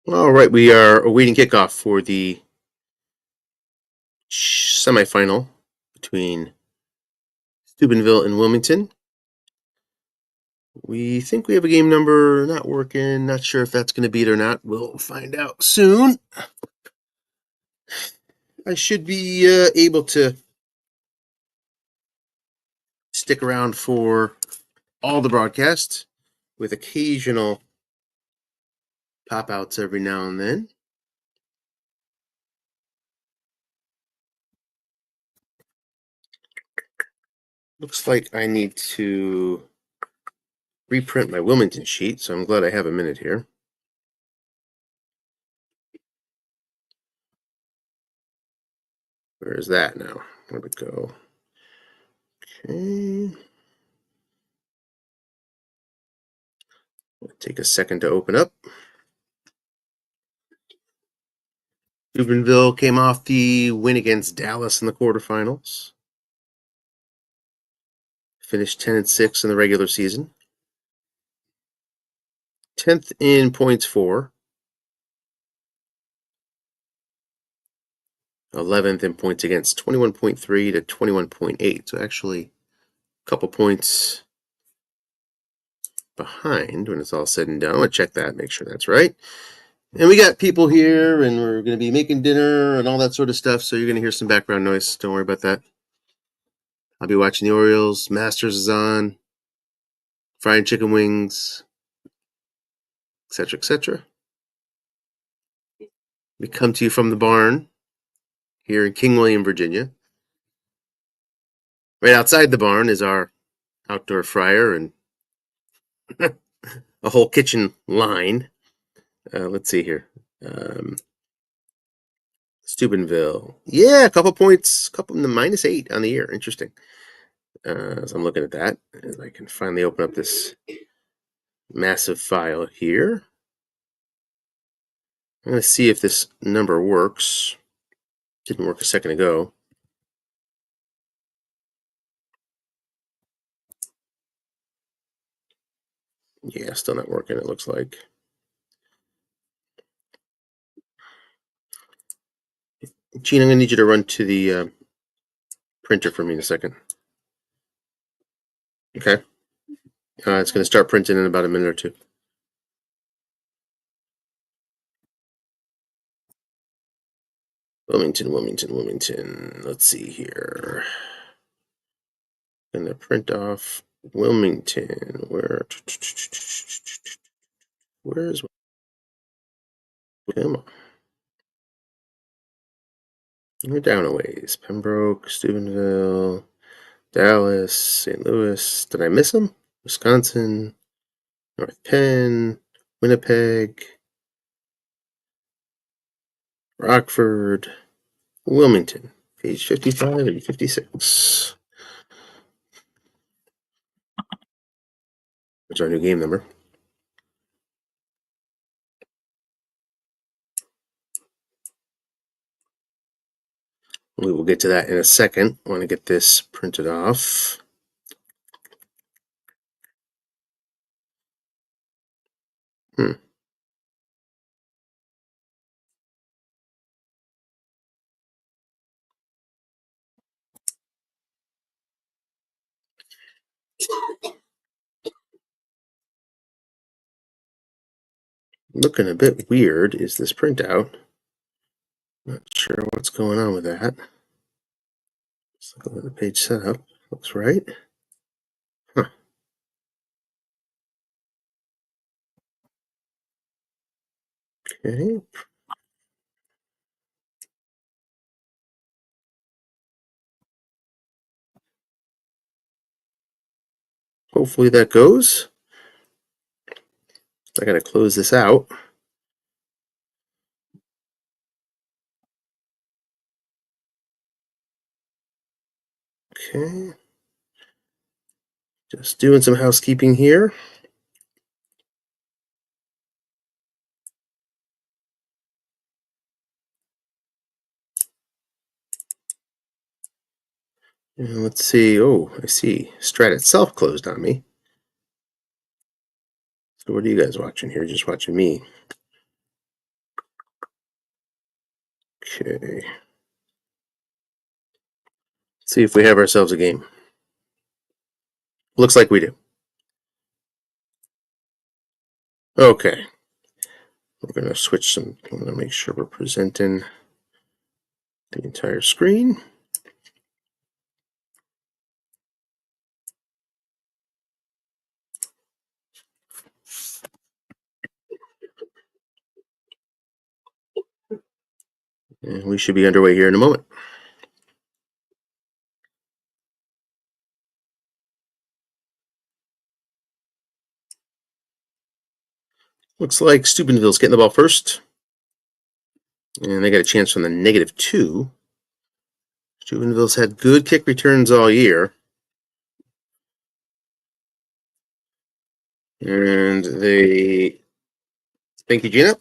All right, we are awaiting kickoff for the semifinal between Steubenville and Wilmington. We think we have a game number not working. Not sure if that's going to be it or not. We'll find out soon. I should be able to stick around for all the broadcasts with occasional pop outs every now and then. Looks like I need to reprint my Wilmington sheet, so I'm glad I have a minute here. Where is that now? Where'd it go? Okay. Take a second to open up. Steubenville came off the win against Dallas in the quarterfinals. Finished 10-6 in the regular season. 10th in points for. 11th in points against, 21.3 to 21.8. So actually a couple points behind when it's all said and done. I'm going to check that, make sure that's right. And we got people here, and we're going to be making dinner and all that sort of stuff, so you're going to hear some background noise. Don't worry about that. I'll be watching the Orioles. Masters is on. Frying chicken wings, etc., etc. We come to you from the barn here in King William, Virginia. Right outside the barn is our outdoor fryer and a whole kitchen line. Let's see here. Steubenville. Yeah, a couple points, couple -8 on the year. Interesting. So I'm looking at that, and I can finally open up this massive file here. I'm going to see if this number works. Didn't work a second ago. Yeah, still not working, it looks like. Gene, I'm going to need you to run to the printer for me in a second. Okay. It's going to start printing in about a minute or two. Wilmington. Let's see here. Gonna print off Wilmington. Where's come on? We're down a ways. Pembroke, Steubenville, Dallas, St. Louis. Did I miss them? Wisconsin, North Penn, Winnipeg, Rockford, Wilmington. Page 55 and 56. There's our new game number. We will get to that in a second. I want to get this printed off. Looking a bit weird is this printout. Not sure what's going on with that. Let's look at the page setup. Looks right. Huh. Okay. Hopefully that goes. I gotta close this out. Okay. Just doing some housekeeping here. And let's see. Oh, I see. Strat itself closed on me. So what are you guys watching here? Just watching me. Okay. See if we have ourselves a game. Looks like we do. Okay. We're going to switch some. I'm going to make sure we're presenting the entire screen. And we should be underway here in a moment. Looks like Steubenville's getting the ball first. And they got a chance from the -2. Steubenville's had good kick returns all year. And thank you, Gina.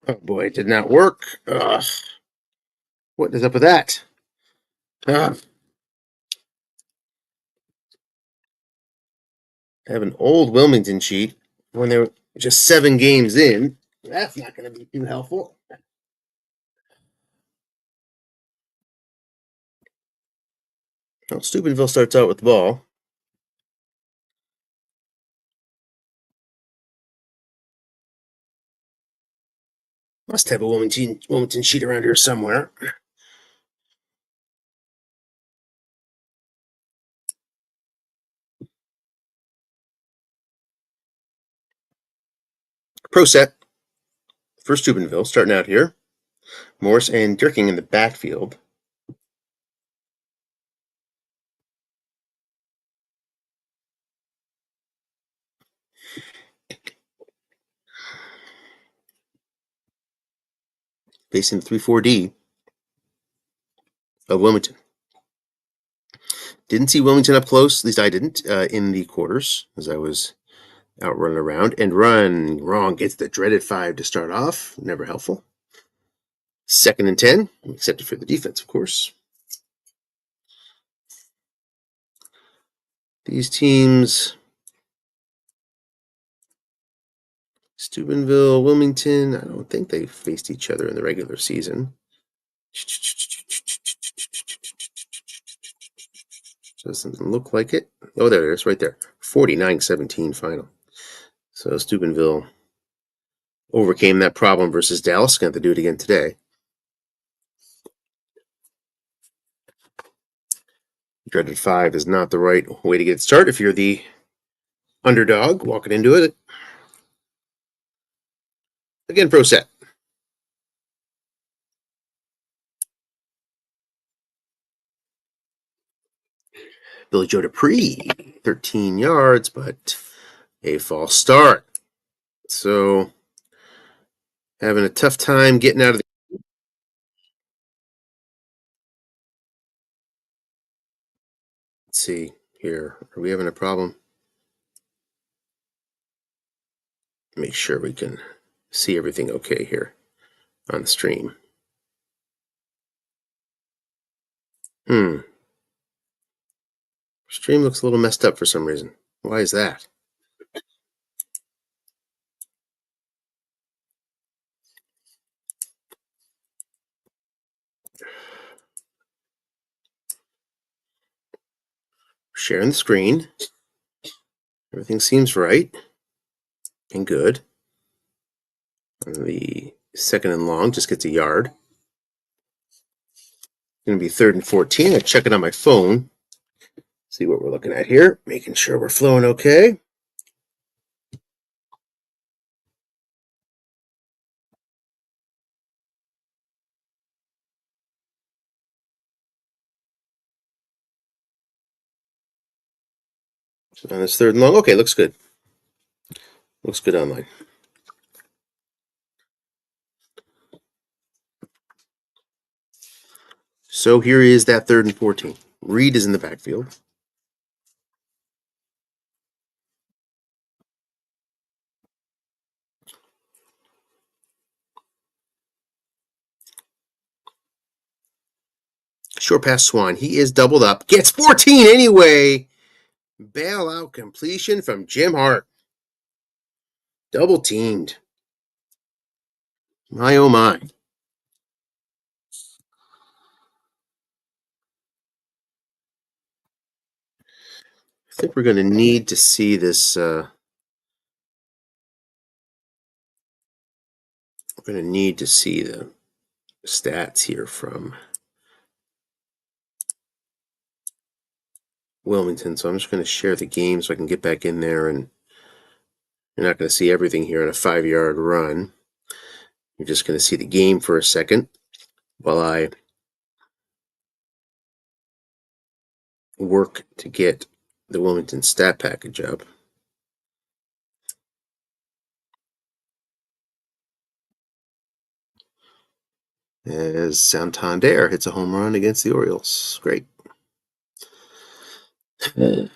Oh boy, it did not work. Ugh. What is up with that? Ugh. I have an old Wilmington sheet when they were just 7 games in. That's not going to be too helpful. Well, Steubenville starts out with the ball. Must have a Wilmington sheet around here somewhere. Pro set for Steubenville starting out here. Morse and Dirking in the backfield. Facing 3-4D of Wilmington. Didn't see Wilmington up close, at least I didn't, in the quarters as I was out running around. And run wrong, gets the dreaded 5 to start off. Never helpful. 2nd and 10, except for the defense, of course. These teams, Steubenville, Wilmington, I don't think they faced each other in the regular season. Doesn't look like it. Oh, there it is, right there. 49-17 final. So Steubenville overcame that problem versus Dallas. Going to do it again today. Dreaded 5 is not the right way to get started if you're the underdog walking into it. Again, pro set. Billy Joe Dupree, 13 yards, but a false start. So having a tough time getting out of the. Let's see here. Are we having a problem? Make sure we can see everything okay here on the stream. Stream looks a little messed up for some reason. Why is that? Sharing the screen. Everything seems right and good. And the 2nd and long just gets a yard. Going to be 3rd and 14. I check it on my phone. See what we're looking at here. Making sure we're flowing okay. So on this 3rd and long. Okay, looks good. Looks good online. So here is that 3rd and 14. Reed is in the backfield. Short pass Swan. He is doubled up. Gets 14 anyway. Bailout completion from Jim Hart. Double teamed. My oh my. I think we're going to need to see this. We're going to need to see the stats here from Wilmington. So I'm just going to share the game so I can get back in there, and you're not going to see everything here in a 5-yard run. You're just going to see the game for a second while I work to get the Wilmington stat package up. As Santander hits a home run against the Orioles. Great. Second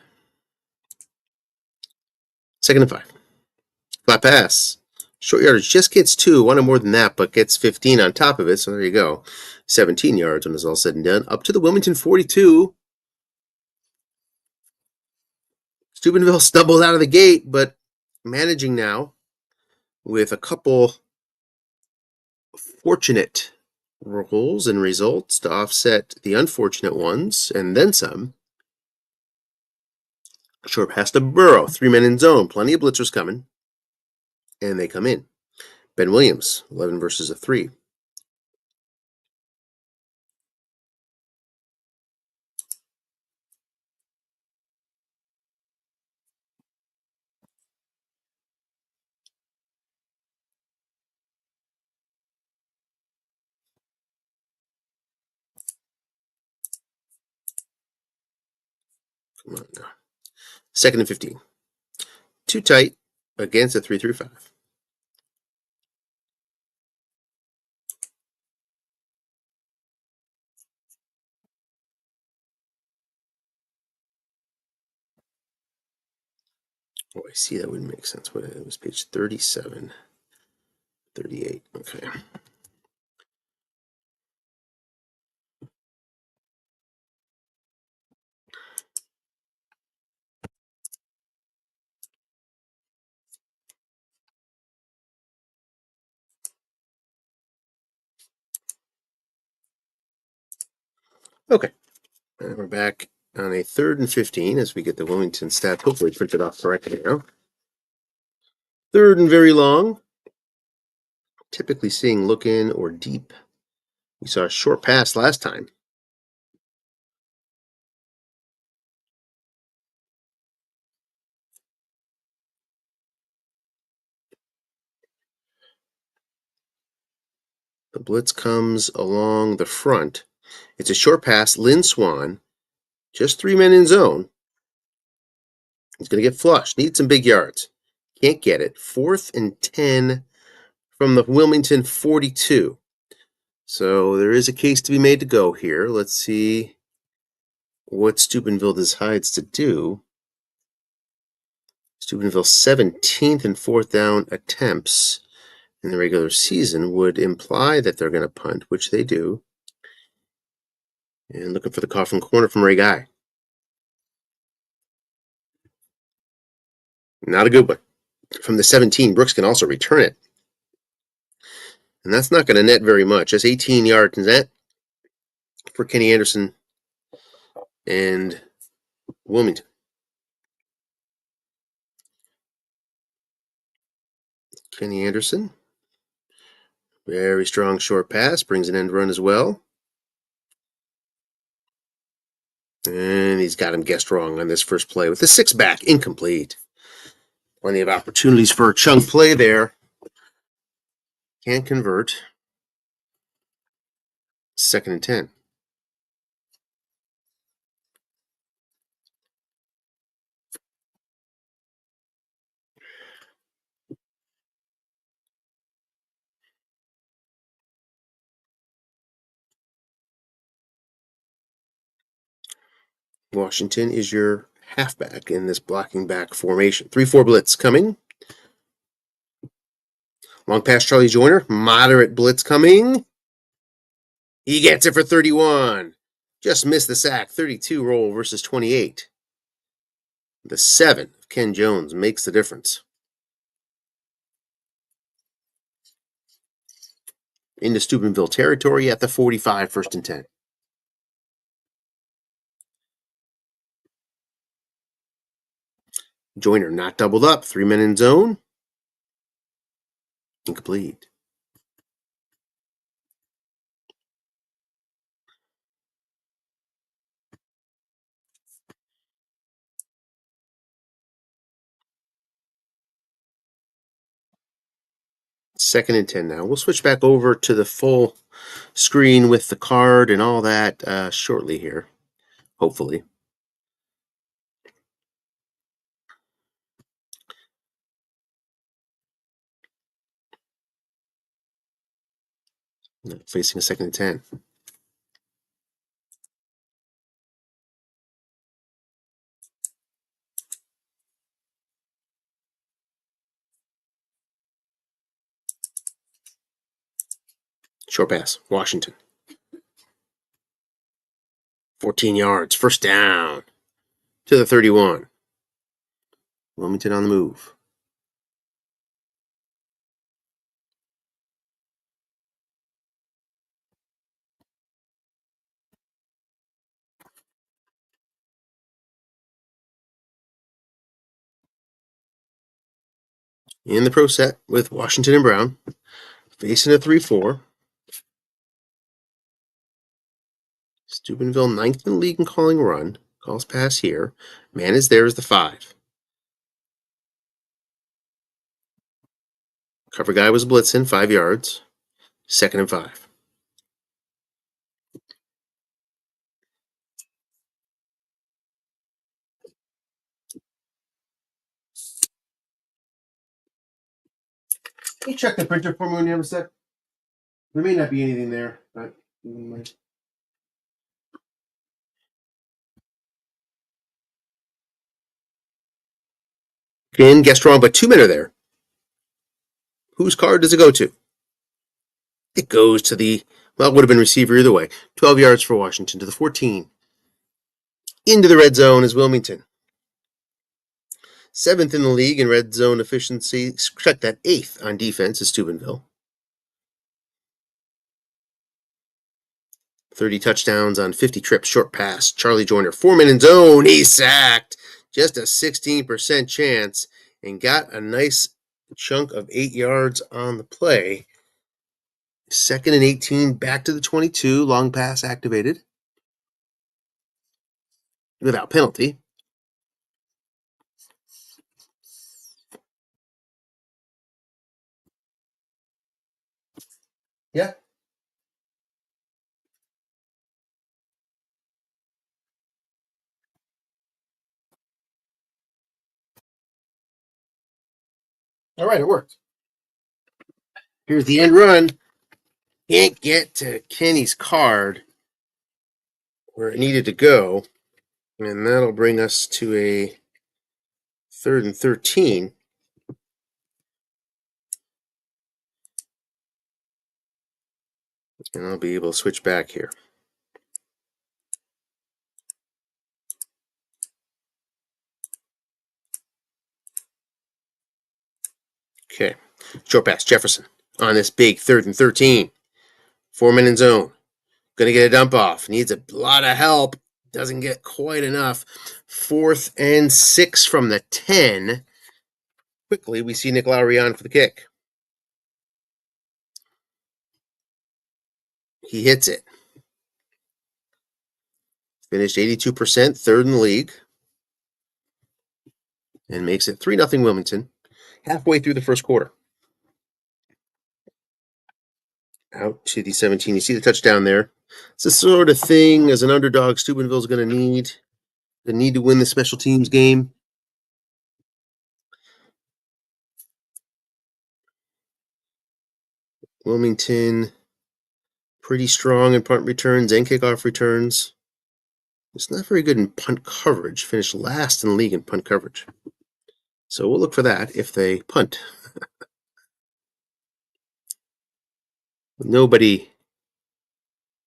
and 5. Flat pass. Short yardage just gets 2. Wanted more than that, but gets 15 on top of it. So there you go. 17 yards when it's all said and done. Up to the Wilmington 42. Steubenville stumbled out of the gate, but managing now with a couple fortunate rolls and results to offset the unfortunate ones, and then some. Short pass to Burrow. 3 men in zone. Plenty of blitzers coming. And they come in. Ben Williams, 11 versus a 3. Come on now. Second and 15. Too tight against a 3-3-5. Oh, I see that wouldn't make sense. What it was page 37, 38. Okay. Okay. And we're back on a 3rd and 15 as we get the Wilmington stat hopefully printed off correctly now. 3rd and very long. Typically seeing look in or deep. We saw a short pass last time. The blitz comes along the front. It's a short pass. Lynn Swan, just 3 men in zone. He's going to get flushed. Needs some big yards. Can't get it. 4th and 10 from the Wilmington 42. So there is a case to be made to go here. Let's see what Steubenville decides to do. Steubenville 17th and 4th down attempts in the regular season would imply that they're going to punt, which they do. And looking for the coffin corner from Ray Guy. Not a good one. From the 17, Brooks can also return it. And that's not going to net very much. That's 18 yards net for Kenny Anderson and Wilmington. Kenny Anderson. Very strong short pass. Brings an end run as well. And he's got him guessed wrong on this first play with the 6-back. Incomplete. Plenty of opportunities for a chunk play there. Can't convert. 2nd and 10. Washington is your halfback in this blocking back formation. 3-4 blitz coming. Long pass Charlie Joyner. Moderate blitz coming. He gets it for 31. Just missed the sack. 32 roll versus 28. The 7 of Ken Jones makes the difference. Into Steubenville territory at the 45, 1st and 10. Joiner not doubled up. 3 men in zone. Incomplete. Second and 10 now. We'll switch back over to the full screen with the card and all that shortly here, hopefully. Facing a second and 10. Short pass. Washington. 14 yards. First down. To the 31. Wilmington on the move. In the pro set with Washington and Brown. Facing a 3-4. Steubenville, 9th in the league in calling run. Calls pass here. Man is there as the 5. Cover guy was blitzing, 5 yards. Second and 5. Can you check the printer for me when you have a sec? There may not be anything there, but again, guessed wrong, but 2 men are there. Whose card does it go to? It goes to the, well, it would have been receiver either way. 12 yards for Washington to the 14. Into the red zone is Wilmington. 7th in the league in red zone efficiency. Check that, 8th on defense is Steubenville. 30 touchdowns on 50 trips, short pass. Charlie Joyner, 4 men in zone. He's sacked. Just a 16% chance and got a nice chunk of 8 yards on the play. 2nd and 18, back to the 22. Long pass activated without penalty. Yeah. All right, it worked. Here's the end run. Can't get to Kenny's card where it needed to go. And that'll bring us to a 3rd and 13. And I'll be able to switch back here. Okay. Short pass, Jefferson on this big 3rd and 13. 4 men in zone. Going to get a dump off. Needs a lot of help. Doesn't get quite enough. 4th and 6 from the 10. Quickly, we see Nick Lowry on for the kick. He hits it. Finished 82%, 3rd in the league. And makes it 3-0 Wilmington. Halfway through the first quarter. Out to the 17. You see the touchdown there. It's the sort of thing as an underdog Steubenville's going to need. They need to win the special teams game. Wilmington, pretty strong in punt returns and kickoff returns. It's not very good in punt coverage. Finished last in the league in punt coverage. So we'll look for that if they punt. Nobody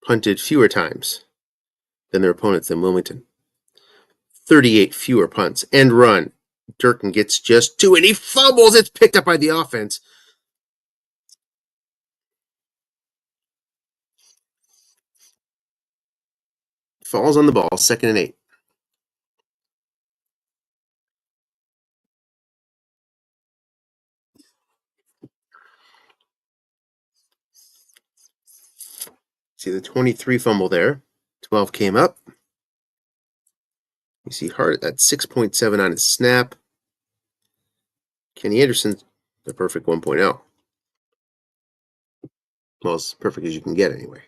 punted fewer times than their opponents than Wilmington. 38 fewer punts. End run. Durkin gets just 2 and he fumbles. It's picked up by the offense. Falls on the ball. 2nd and 8. See the 23 fumble there. 12 came up. You see Hart at 6.7 on his snap. Kenny Anderson, the perfect 1.0. Well, as perfect as you can get anyway.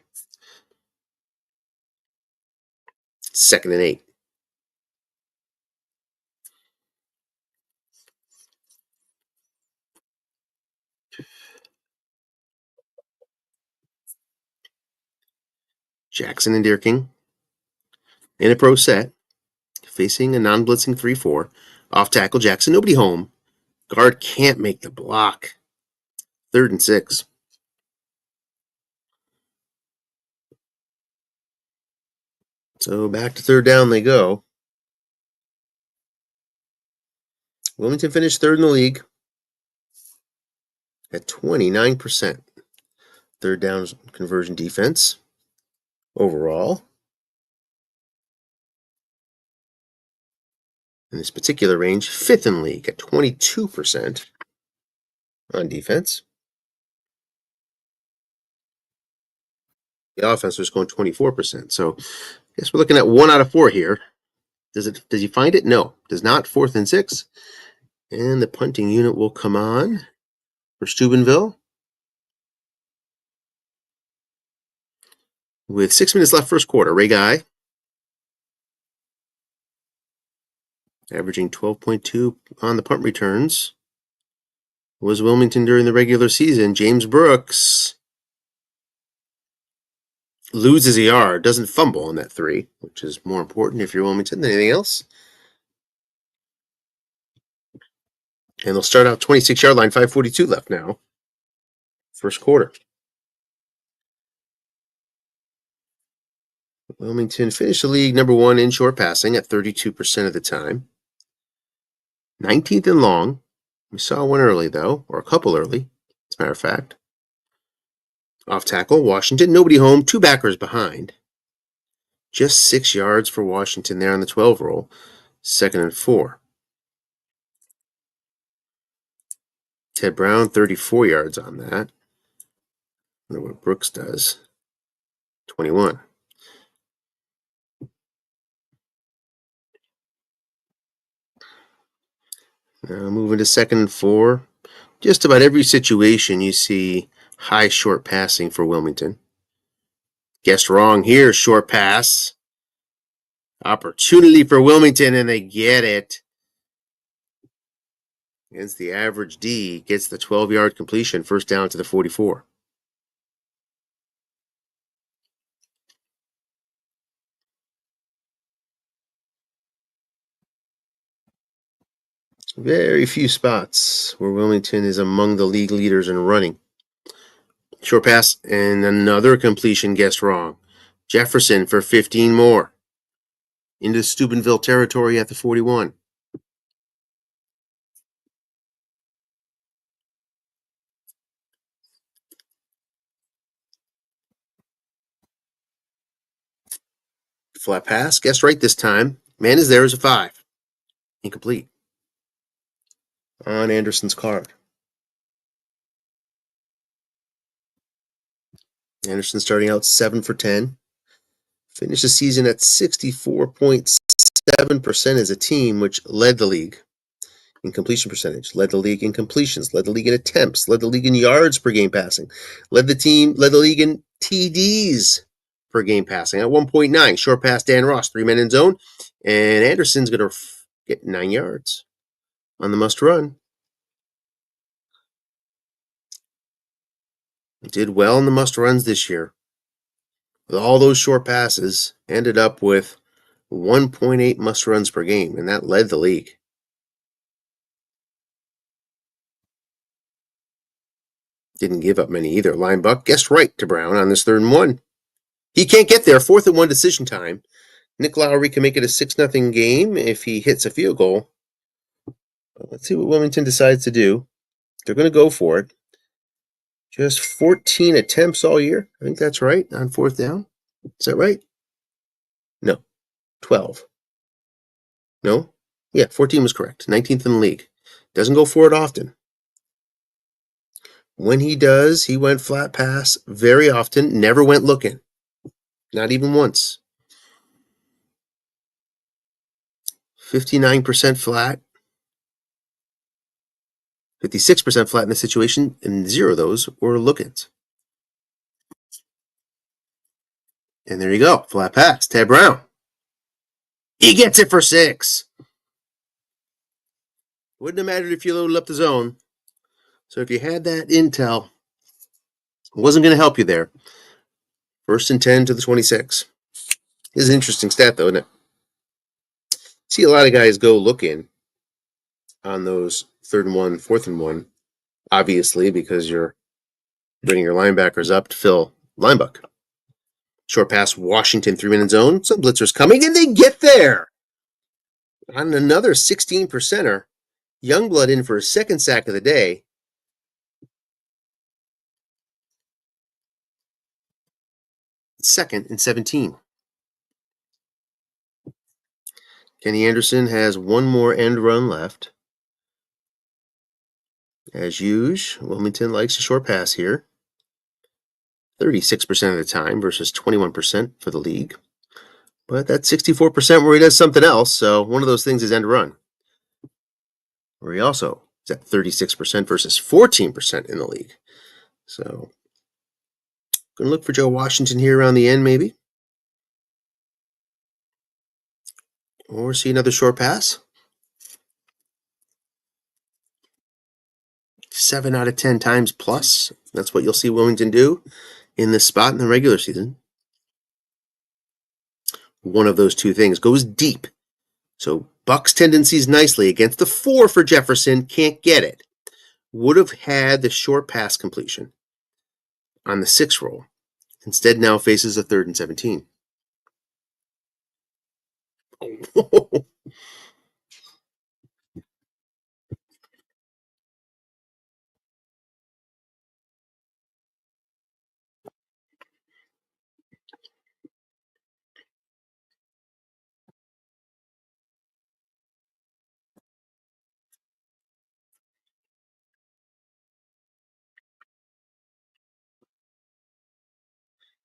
2nd and 8. Jackson and Deerking in a pro set, facing a non-blitzing 3-4. Off tackle, Jackson, nobody home. Guard can't make the block. 3rd and 6. So back to 3rd down they go. Wilmington finished 3rd in the league at 29%. 3rd down conversion defense overall. In this particular range, 5th in the league at 22% on defense. The offense was going 24%. So I guess we're looking at 1 out of 4 here. Does he find it? No, does not. 4th and 6. And the punting unit will come on for Steubenville. With 6 minutes left first quarter, Ray Guy averaging 12.2 on the punt returns. Was Wilmington during the regular season. James Brooks loses a yard, doesn't fumble on that 3, which is more important if you're Wilmington than anything else. And they'll start out 26-yard line, 5:42 left now. First quarter. Wilmington finished the league number 1 in short passing at 32% of the time. 19th in long. We saw one early, though, or a couple early, as a matter of fact. Off tackle, Washington, nobody home, 2 backers behind. Just 6 yards for Washington there on the 12 roll. 2nd and 4. Ted Brown, 34 yards on that. I wonder what Brooks does. 21. Now moving to 2nd and 4. Just about every situation you see high short passing for Wilmington. Guessed wrong here, short pass. Opportunity for Wilmington, and they get it. Against the average D, gets the 12-yard completion, first down to the 44. Very few spots where Wilmington is among the league leaders in running. Short pass and another completion guessed wrong. Jefferson for 15 more. Into Steubenville territory at the 41. Flat pass, guessed right this time. Man is there as a 5. Incomplete. On Anderson's card. Anderson starting out 7 for 10. Finished the season at 64.7% as a team, which led the league in completion percentage, led the league in completions, led the league in attempts, led the league in yards per game passing, led the league in TDs per game passing at 1.9. Short pass, Dan Ross, 3 men in zone, and Anderson's going to get 9 yards on the must run. Did well in the must runs this year. With all those short passes, ended up with 1.8 must runs per game, and that led the league. Didn't give up many either. Linebuck guessed right to Brown on this 3rd and 1. He can't get there. 4th and 1 decision time. Nick Lowry can make it a 6-0 game if he hits a field goal. But let's see what Wilmington decides to do. They're going to go for it. Just 14 attempts all year. I think that's right on 4th down. Is that right? No. 12. No? Yeah, 14 was correct. 19th in the league. Doesn't go for it often. When he does, he went flat pass very often, never went looking. Not even once. 59% flat. 56% flat in this situation, and 0 of those were look-ins. And there you go. Flat pass. Ted Brown. He gets it for 6. Wouldn't have mattered if you loaded up the zone. So if you had that intel, it wasn't going to help you there. 1st and 10 to the 26. This is an interesting stat, though, isn't it? See a lot of guys go look in on those 3rd and 1, 4th and 1, obviously, because you're bringing your linebackers up to fill linebacker. Short pass, Washington 3-minute zone. Some blitzers coming, and they get there. On another 16%er, Youngblood in for his 2nd sack of the day. Second and 17. Kenny Anderson has one more end run left. As usual, Wilmington likes a short pass here. 36% of the time versus 21% for the league. But that's 64% where he does something else, so one of those things is end run. Where he also is at 36% versus 14% in the league. So, going to look for Joe Washington here around the end, maybe. Or see another short pass. 7 out of 10 times plus. That's what you'll see Wilmington do in this spot in the regular season. One of those two things goes deep. So Buck's tendencies nicely against the 4 for Jefferson, can't get it. Would have had the short pass completion on the 6 roll. Instead now faces a 3rd and 17.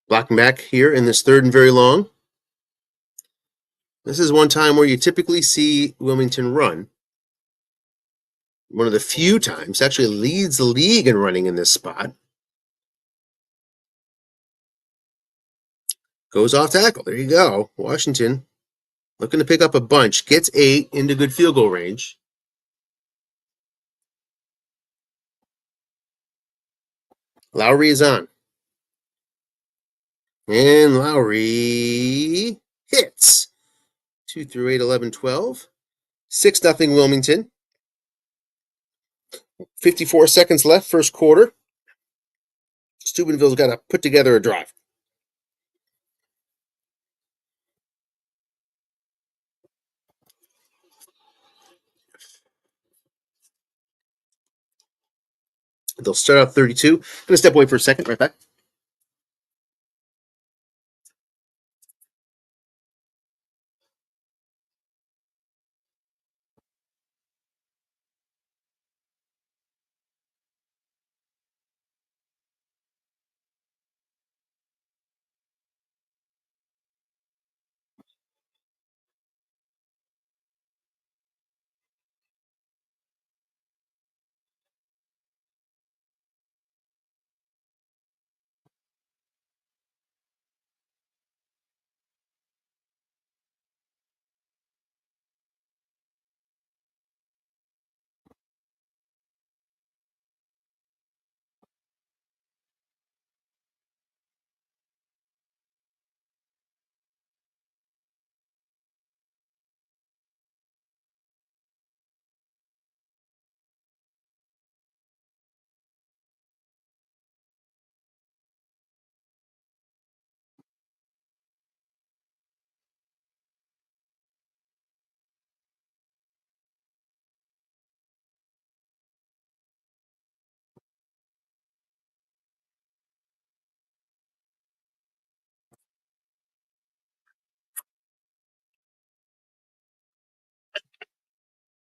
Blocking back here in this 3rd and very long. This is one time where you typically see Wilmington run. One of the few times, actually leads the league in running in this spot. Goes off tackle. There you go. Washington looking to pick up a bunch. Gets 8 into good field goal range. Lowry is on. And Lowry hits. 2 through 8, 11, 12. 6-0 Wilmington. 54 seconds left, first quarter. Steubenville's got to put together a drive. They'll start out 32. I'm going to step away for a second, right back.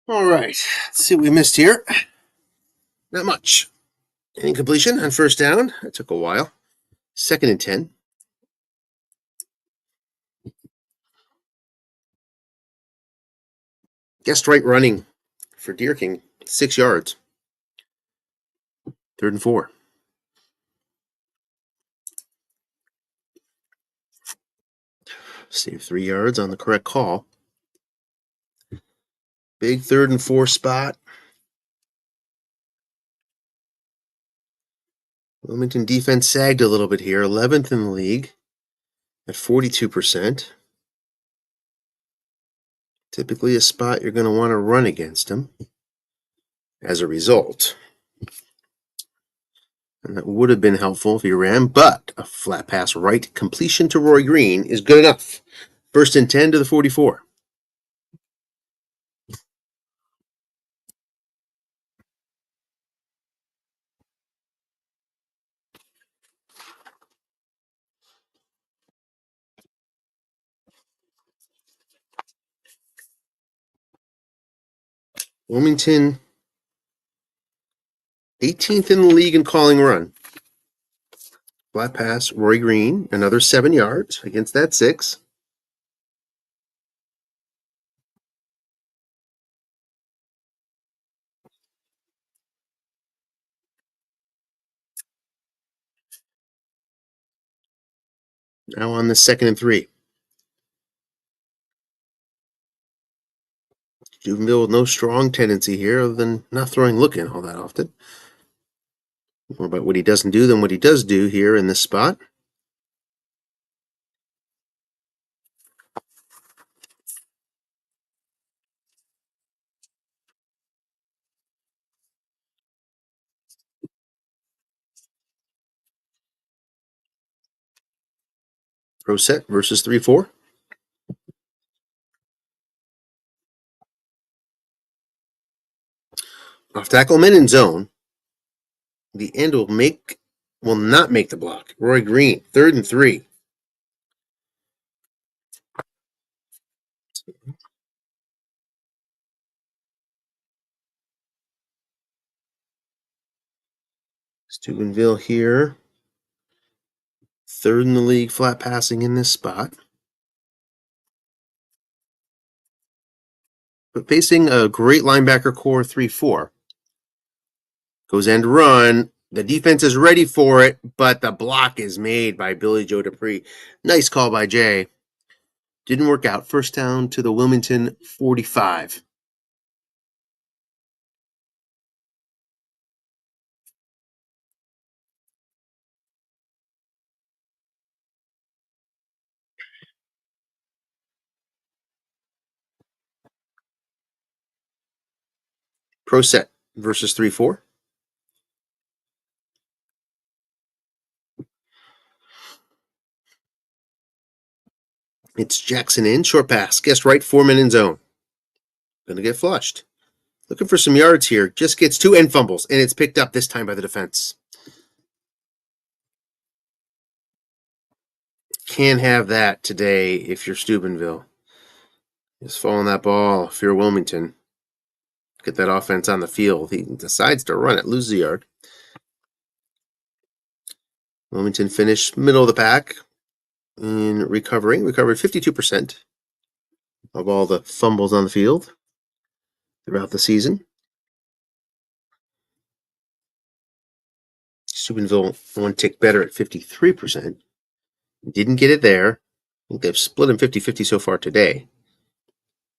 All right, let's see what we missed here. Not much. Incompletion on first down. That took a while. 2nd and 10. Guessed right running for Deer King, 6 yards. 3rd and 4. Save 3 yards on the correct call. Big 3rd and 4 spot. Wilmington defense sagged a little bit here, 11th in the league at 42%. Typically a spot you're going to want to run against them as a result. And that would have been helpful if he ran, but a flat pass right completion to Roy Green is good enough. 1st and 10 to the 44. Wilmington, 18th in the league in calling run. Flat pass, Roy Green, another 7 yards against that 6. Now on the 2nd and 3. Steubenville with no strong tendency here other than not throwing look in all that often. More about what he doesn't do than what he does do here in this spot. Pro set versus 3-4. Off tackle, men in zone. The end will not make the block. Roy Green, 3rd and 3. Steubenville here. 3rd in the league flat passing in this spot. But facing a great linebacker core 3-4. Goes end run. The defense is ready for it, but the block is made by Billy Joe Dupree. Nice call by Jay. Didn't work out. 1st down to the Wilmington 45. Pro set versus 3-4. It's Jackson in, short pass. Guessed right, 4 men in zone. Gonna get flushed. Looking for some yards here. Just gets 2 end fumbles, and it's picked up this time by the defense. Can't have that today if you're Steubenville. Just following that ball if you're Wilmington. Get that offense on the field. He decides to run it, loses a yard. Wilmington finished middle of the pack in recovering. Recovered 52% of all the fumbles on the field throughout the season. Steubenville one tick better at 53%. Didn't get it there. I think they've split him 50-50 so far today.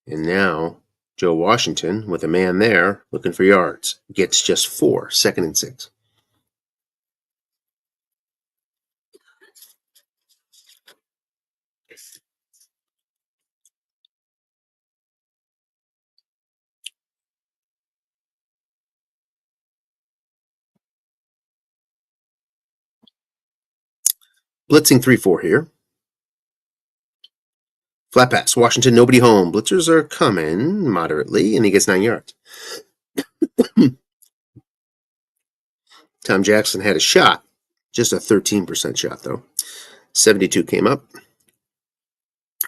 And now Joe Washington with a man there looking for yards. Gets just 4, 2nd and 6. Blitzing 3-4 here. Flat pass. Washington, nobody home. Blitzers are coming moderately, and he gets 9 yards. Tom Jackson had a shot. Just a 13% shot, though. 72 came up.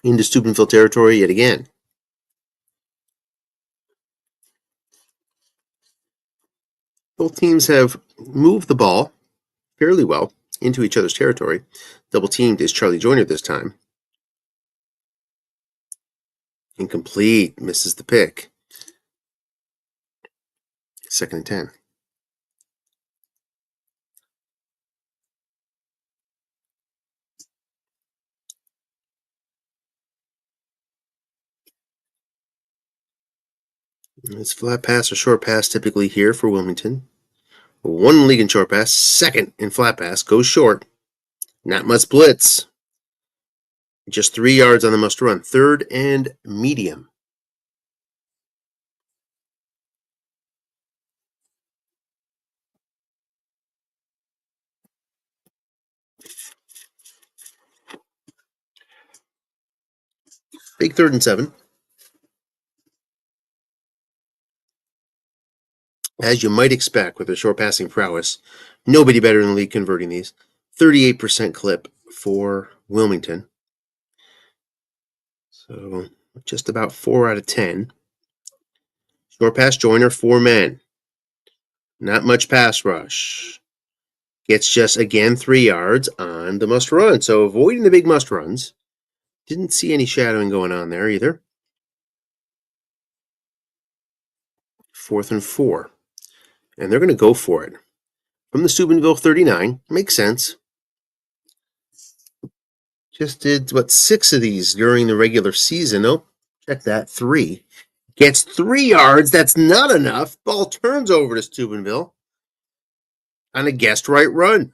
Into Steubenville territory yet again. Both teams have moved the ball fairly well into each other's territory. Double teamed is Charlie Joyner this time. Incomplete, misses the pick. 2nd and 10. It's flat pass or short pass typically here for Wilmington. 1 league in short pass, 2nd in flat pass, goes short. Not much blitz. Just 3 yards on the must run. 3rd and medium. Big 3rd and 7. As you might expect with their short passing prowess, nobody better in the league converting these. 38% clip for Wilmington. So just about 4 out of 10. Short pass joiner, 4 men. Not much pass rush. Gets just, again, 3 yards on the must run. So avoiding the big must runs. Didn't see any shadowing going on there either. 4th and 4. And they're going to go for it. From the Steubenville 39. Makes sense. Just did, 6 of these during the regular season. Oh, check that, 3. Gets 3 yards. That's not enough. Ball turns over to Steubenville on a guessed right run.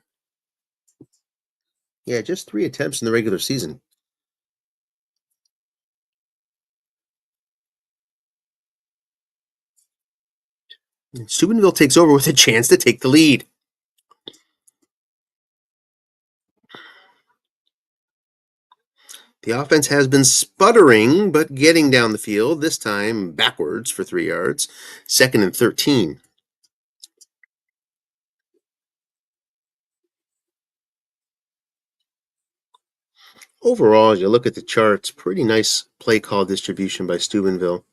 Yeah, just 3 attempts in the regular season. And Steubenville takes over with a chance to take the lead. The offense has been sputtering, but getting down the field, this time backwards for 3 yards. 2nd and 13. Overall, as you look at the charts, pretty nice play call distribution by Steubenville.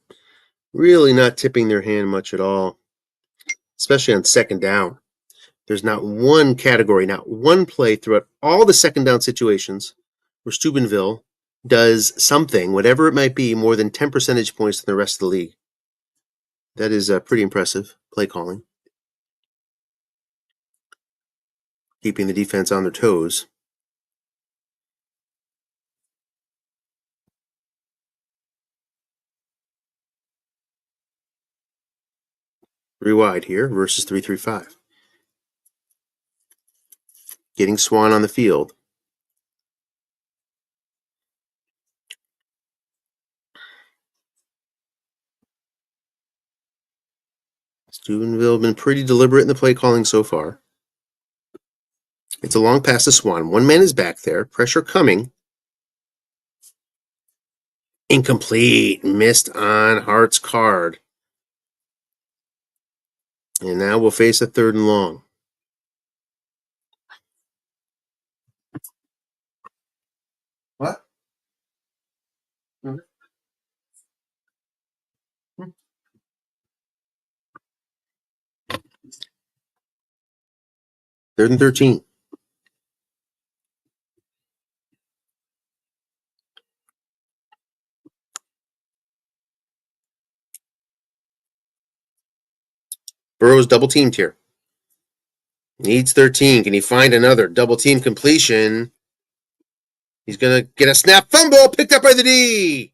Really not tipping their hand much at all, especially on 2nd down. There's not one category, not one play throughout all the 2nd down situations where Steubenville does something, whatever it might be, more than 10 percentage points than the rest of the league. That is pretty impressive play calling. Keeping the defense on their toes. Three wide here versus 3-3-5. Getting Swan on the field. Steubenville been pretty deliberate in the play calling so far. It's a long pass to Swan. One man is back there. Pressure coming. Incomplete. Missed on Hart's card. And now we'll face a 3rd and long. What? 3rd and 13. Burrow's double teamed here. Needs 13. Can he find another double team completion? He's going to get a snap fumble picked up by the D.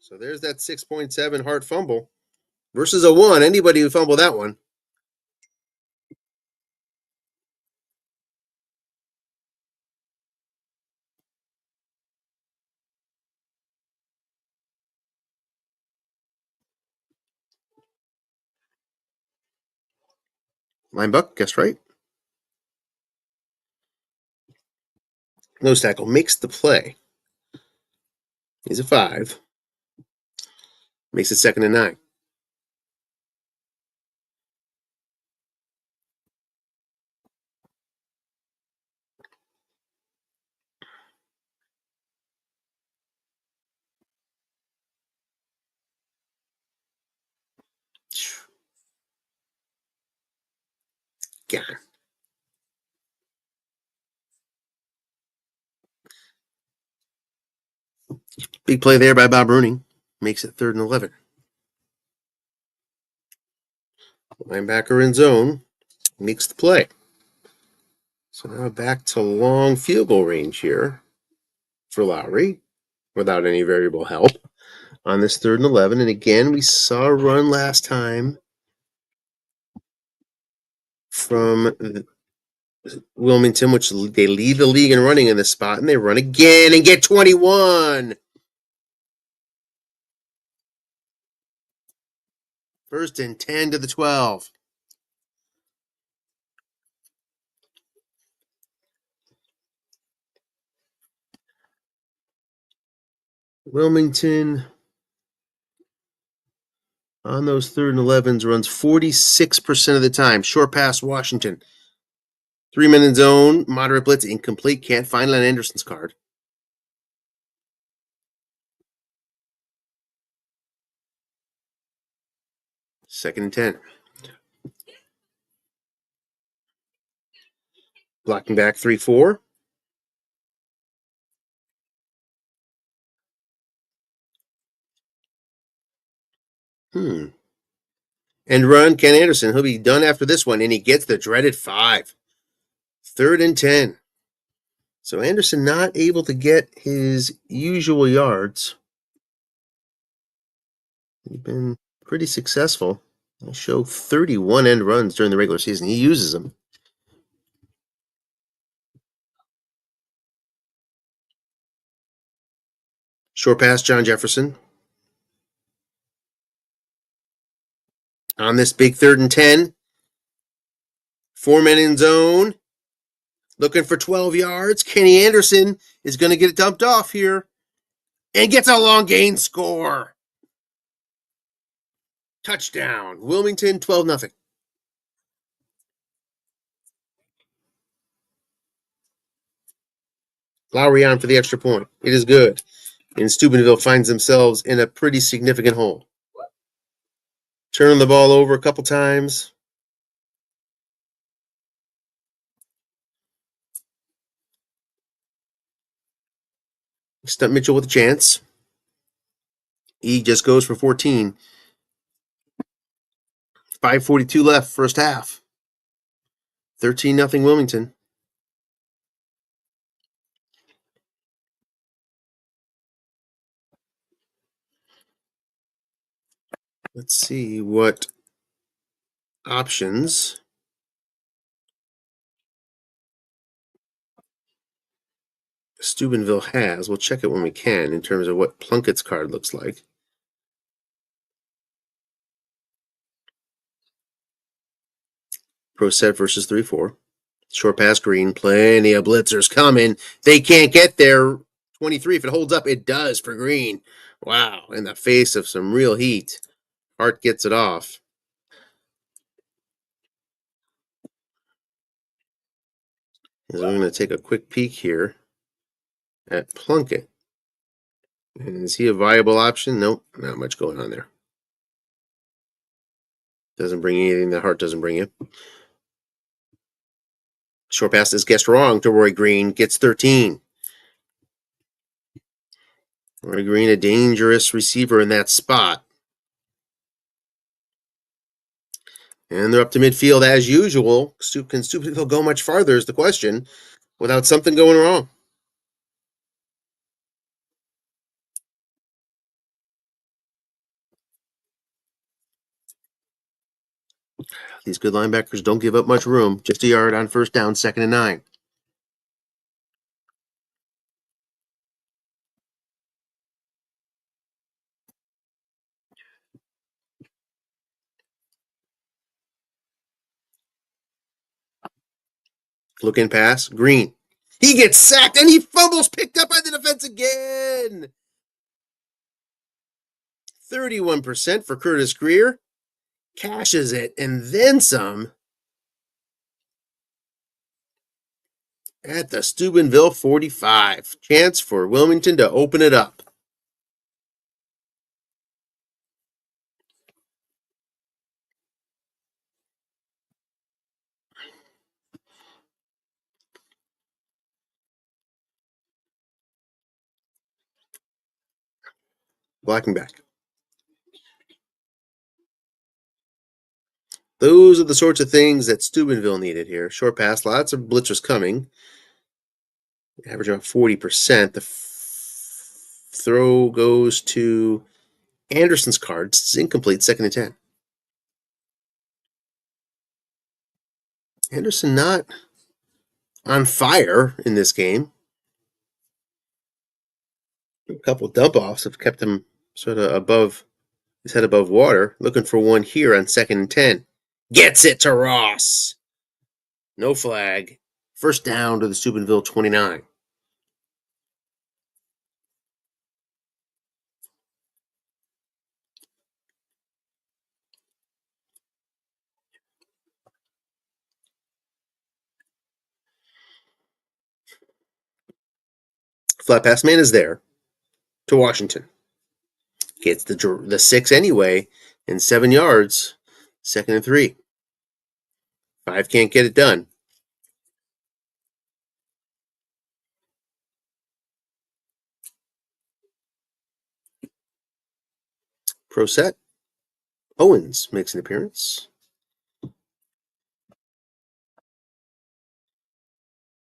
So there's that 6.7 Hart fumble versus a 1. Anybody who fumbled that one. Linebuck, guess right. Nose tackle makes the play. He's a 5. Makes it 2nd and 9. God. Big play there by Bob Rooney. Makes it 3rd and 11. Linebacker in zone. Makes the play. So now back to long field goal range here for Lowry without any variable help on this 3rd and 11. And again, we saw a run last time from Wilmington, which they lead the league in running in this spot, and they run again and get 21. 1st and 10 to the 12. Wilmington on those 3rd and 11s runs 46% of the time. Short pass, Washington. 3-man in zone, moderate blitz, incomplete. Can't find Len Anderson's card. 2nd and 10. Blocking back 3-4. And run Ken Anderson. He'll be done after this one, and he gets the dreaded 5. 3rd and 10. So Anderson not able to get his usual yards. He's been pretty successful. He showed 31 end runs during the regular season. He uses them. Short pass, John Jefferson. On this big 3rd and 10. 4 men in zone. Looking for 12 yards. Kenny Anderson is going to get it dumped off here. And gets a long gain score. Touchdown. Wilmington, 12-0. Lowry on for the extra point. It is good. And Steubenville finds themselves in a pretty significant hole. Turning the ball over a couple times. Stump Mitchell with a chance. He just goes for 14. 5:42 left, first half. 13-0 Wilmington. Let's see what options Steubenville has. We'll check it when we can in terms of what Plunkett's card looks like. Pro set versus 3-4. Short pass Green. Plenty of blitzers coming. They can't get there. 23. If it holds up, it does for Green. Wow. In the face of some real heat. Hart gets it off. So we're going to take a quick peek here at Plunkett. And is he a viable option? Nope. Not much going on there. Doesn't bring anything that Hart doesn't bring you. Short pass is guessed wrong to Roy Green. Gets 13. Roy Green, a dangerous receiver in that spot. And they're up to midfield as usual. Can Steubenville go much farther is the question without something going wrong. These good linebackers don't give up much room. Just a yard on first down, 2nd and 9. Looking pass, Green. He gets sacked and he fumbles, picked up by the defense again. 31% for Curtis Greer. Cashes it and then some at the Steubenville 45. Chance for Wilmington to open it up. Blocking back. Those are the sorts of things that Steubenville needed here. Short pass, lots of blitzers coming. Average about 40%. The throw goes to Anderson's cards. It's incomplete, 2nd and 10. Anderson not on fire in this game. A couple dump offs have kept him sort of above his head above water. Looking for one here on 2nd and 10. Gets it to Ross. No flag. First down to the Steubenville 29. Flat pass man is there to Washington. Gets the 6 anyway, and 7 yards. 2nd and 3. 5 can't get it done. Pro set. Owens makes an appearance.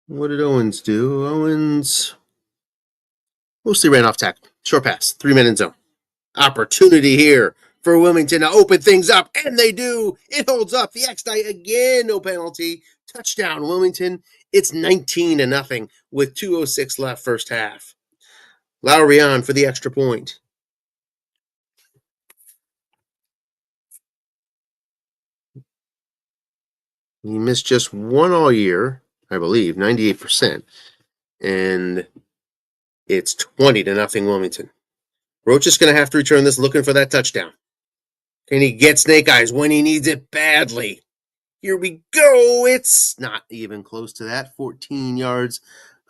What did Owens do? Owens mostly ran off tackle. Short pass. 3 men in zone. Opportunity here for Wilmington to open things up, and they do. It holds up. The X-Die again, no penalty. Touchdown, Wilmington. It's 19-0 with 2:06 left first half. Lowry on for the extra point. He missed just one all year, I believe, 98%. And it's 20-0 Wilmington. Roach is going to have to return this looking for that touchdown. Can he get snake eyes when he needs it badly? Here we go. It's not even close to that. 14 yards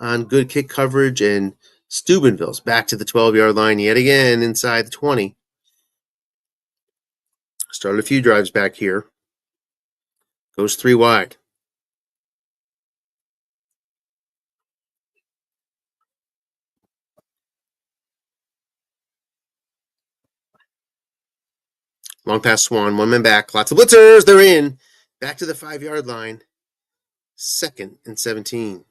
on good kick coverage, and Steubenville's back to the 12-yard line yet again inside the 20. Started a few drives back here. Goes 3 wide. Long pass Swan, 1 man back. Lots of blitzers. They're in. Back to the 5-yard line. 2nd and 17.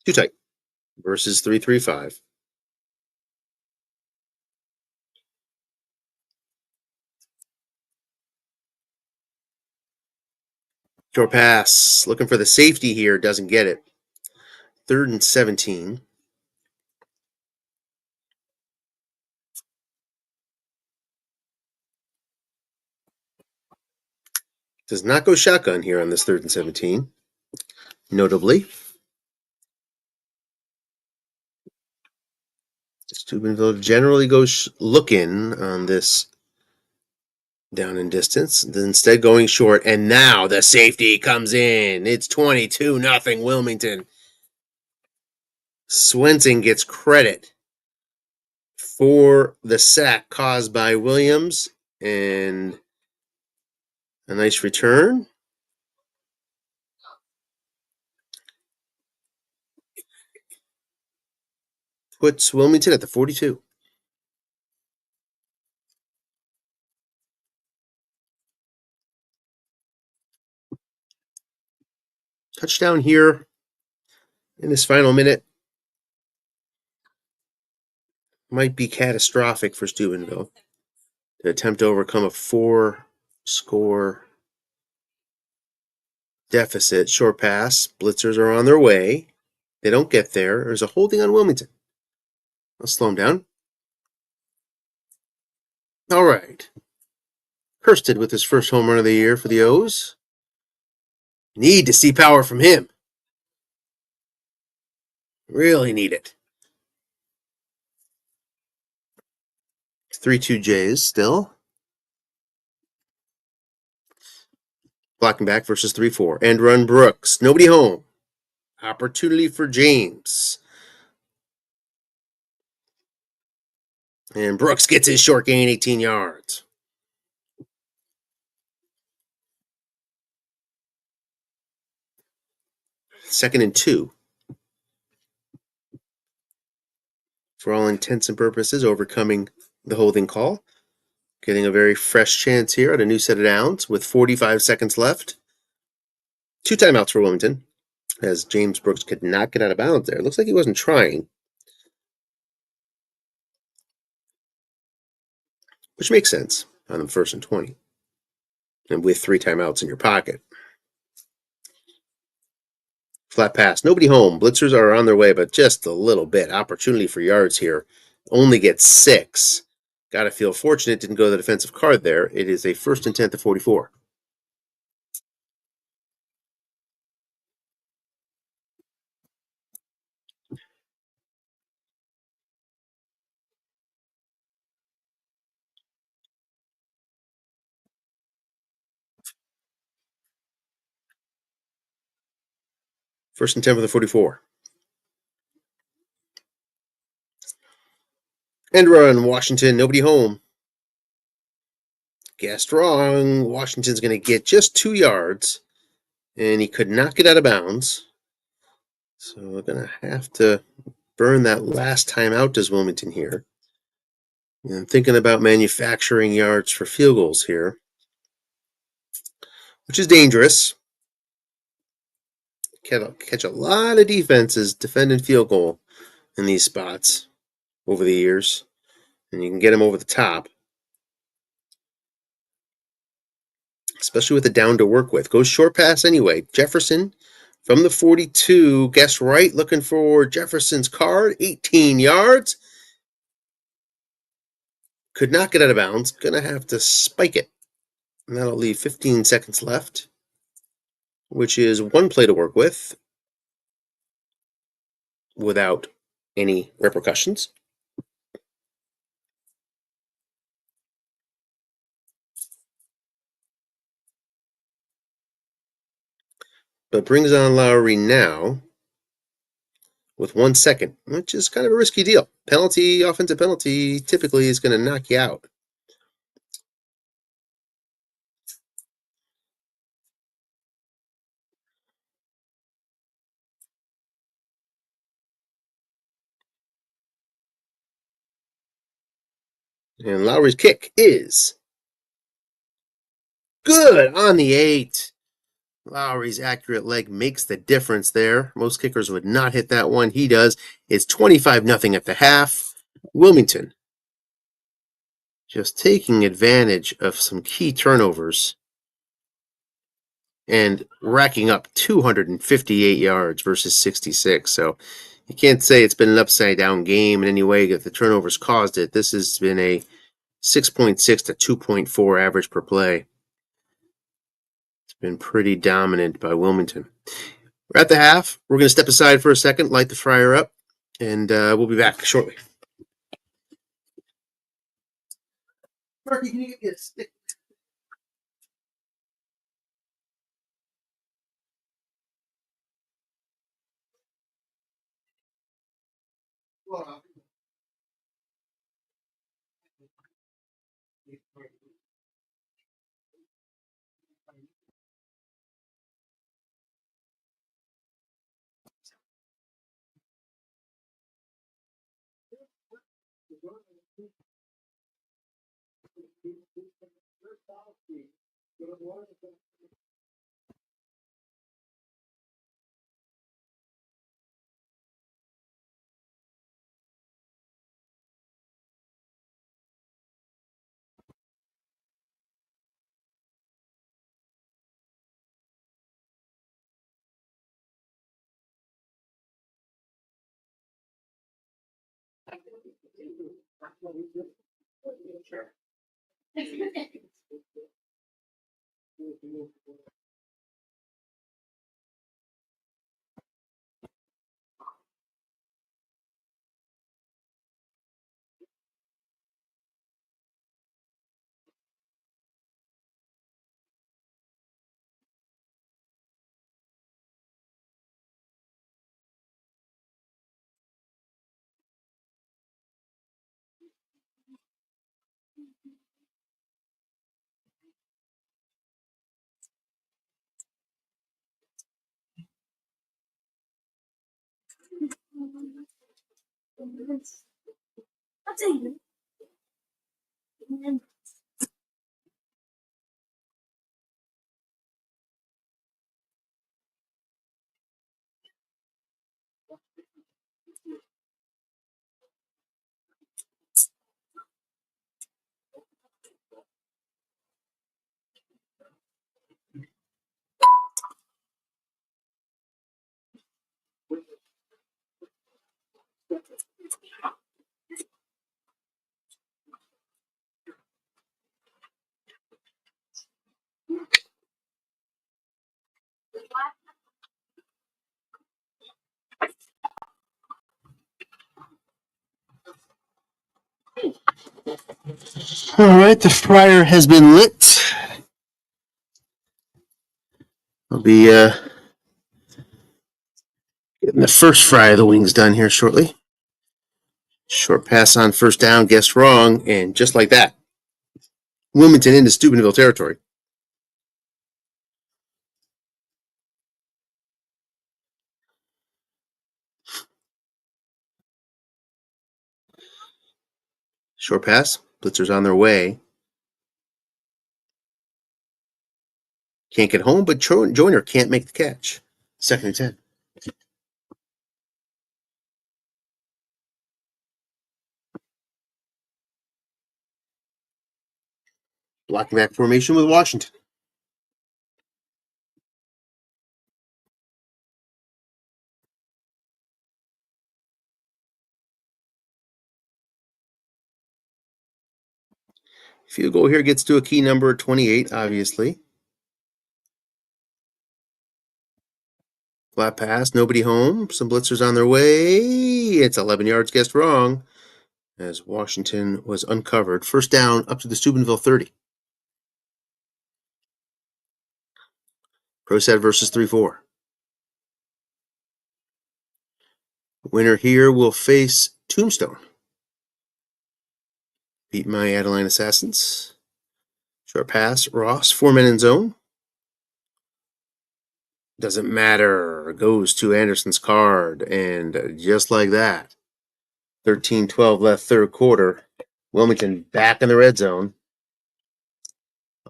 Too tight. Versus 3-3-5. Short pass. Looking for the safety here. Doesn't get it. 3rd and 17. Does not go shotgun here on this 3rd and 17. Notably. Steubenville generally goes looking on this down in distance, instead going short, and now the safety comes in. It's 22-0 Wilmington. Swenson gets credit for the sack caused by Williams, and a nice return. Puts Wilmington at the 42. Touchdown here in this final minute might be catastrophic for Steubenville to attempt to overcome a 4-score deficit. Short pass. Blitzers are on their way. They don't get there. There's a holding on Wilmington. I'll slow him down. All right. Hursted with his first home run of the year for the O's. Need to see power from him. Really need it. 3-2 Jays still. Blocking back versus 3-4. End run Brooks. Nobody home. Opportunity for James. And Brooks gets his short gain, 18 yards. 2nd and 2. For all intents and purposes, overcoming the holding call. Getting a very fresh chance here at a new set of downs with 45 seconds left. 2 timeouts for Wilmington, as James Brooks could not get out of bounds there. It looks like he wasn't trying, which makes sense on the 1st and 20. And with 3 timeouts in your pocket. Flat pass. Nobody home. Blitzers are on their way, but just a little bit. Opportunity for yards here. Only gets 6. Got to feel fortunate didn't go the defensive card there. It is a 1st and 10 to 44. First and 10 for the 44. End run, Washington. Nobody home. Guessed wrong. Washington's going to get just 2 yards, and he could not get out of bounds. So we're going to have to burn that last time out, does Wilmington here. And thinking about manufacturing yards for field goals here, which is dangerous. Catch a lot of defenses defending field goal in these spots over the years, and you can get them over the top, especially with a down to work with. Goes short pass anyway. Jefferson from the 42, guess right, looking for Jefferson's card, 18 yards. Could not get out of bounds. Gonna have to spike it. And that'll leave 15 seconds left, which is 1 play to work with without any repercussions. But brings on Lowry now with 1 second, which is kind of a risky deal. Penalty, offensive penalty, typically is going to knock you out. And Lowry's kick is good on the 8. Lowry's accurate leg makes the difference there. Most kickers would not hit that one. He does. It's 25-0 at the half. Wilmington just taking advantage of some key turnovers and racking up 258 yards versus 66. So you can't say it's been an upside-down game in any way that the turnovers caused it. This has been a 6.6 to 2.4 average per play. It's been pretty dominant by Wilmington. We're at the half. We're going to step aside for a second, light the fryer up, and we'll be back shortly. Marky, can you get me a stick? All right, the fryer has been lit. I'll be getting the first fry of the wings done here shortly. Short pass on first down, guessed wrong, and just like that, Wilmington into Steubenville territory. Short pass, blitzers on their way. Can't get home, but Joyner can't make the catch. 2nd and 10. Blocking back formation with Washington. Field goal here gets to a key number 28, obviously. Flat pass, nobody home. Some blitzers on their way. It's 11 yards, guessed wrong, as Washington was uncovered. First down up to the Steubenville 30. Pro set versus 3-4. Winner here will face Tombstone. Beat my Adeline Assassins. Short pass, Ross, 4 men in zone. Doesn't matter. Goes to Anderson's card, and just like that, 13-12 left third quarter. Wilmington back in the red zone.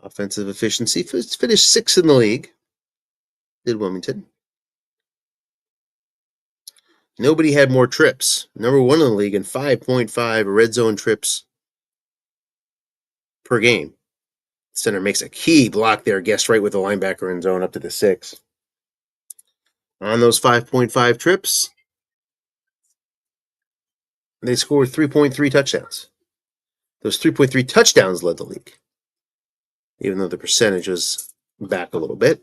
Offensive efficiency finished 6th in the league. Did Wilmington. Nobody had more trips. Number 1 in the league in 5.5 red zone trips per game. Center makes a key block there, guessed right with the linebacker in zone up to the 6. On those 5.5 trips, they scored 3.3 touchdowns. Those 3.3 touchdowns led the league, even though the percentage was back a little bit.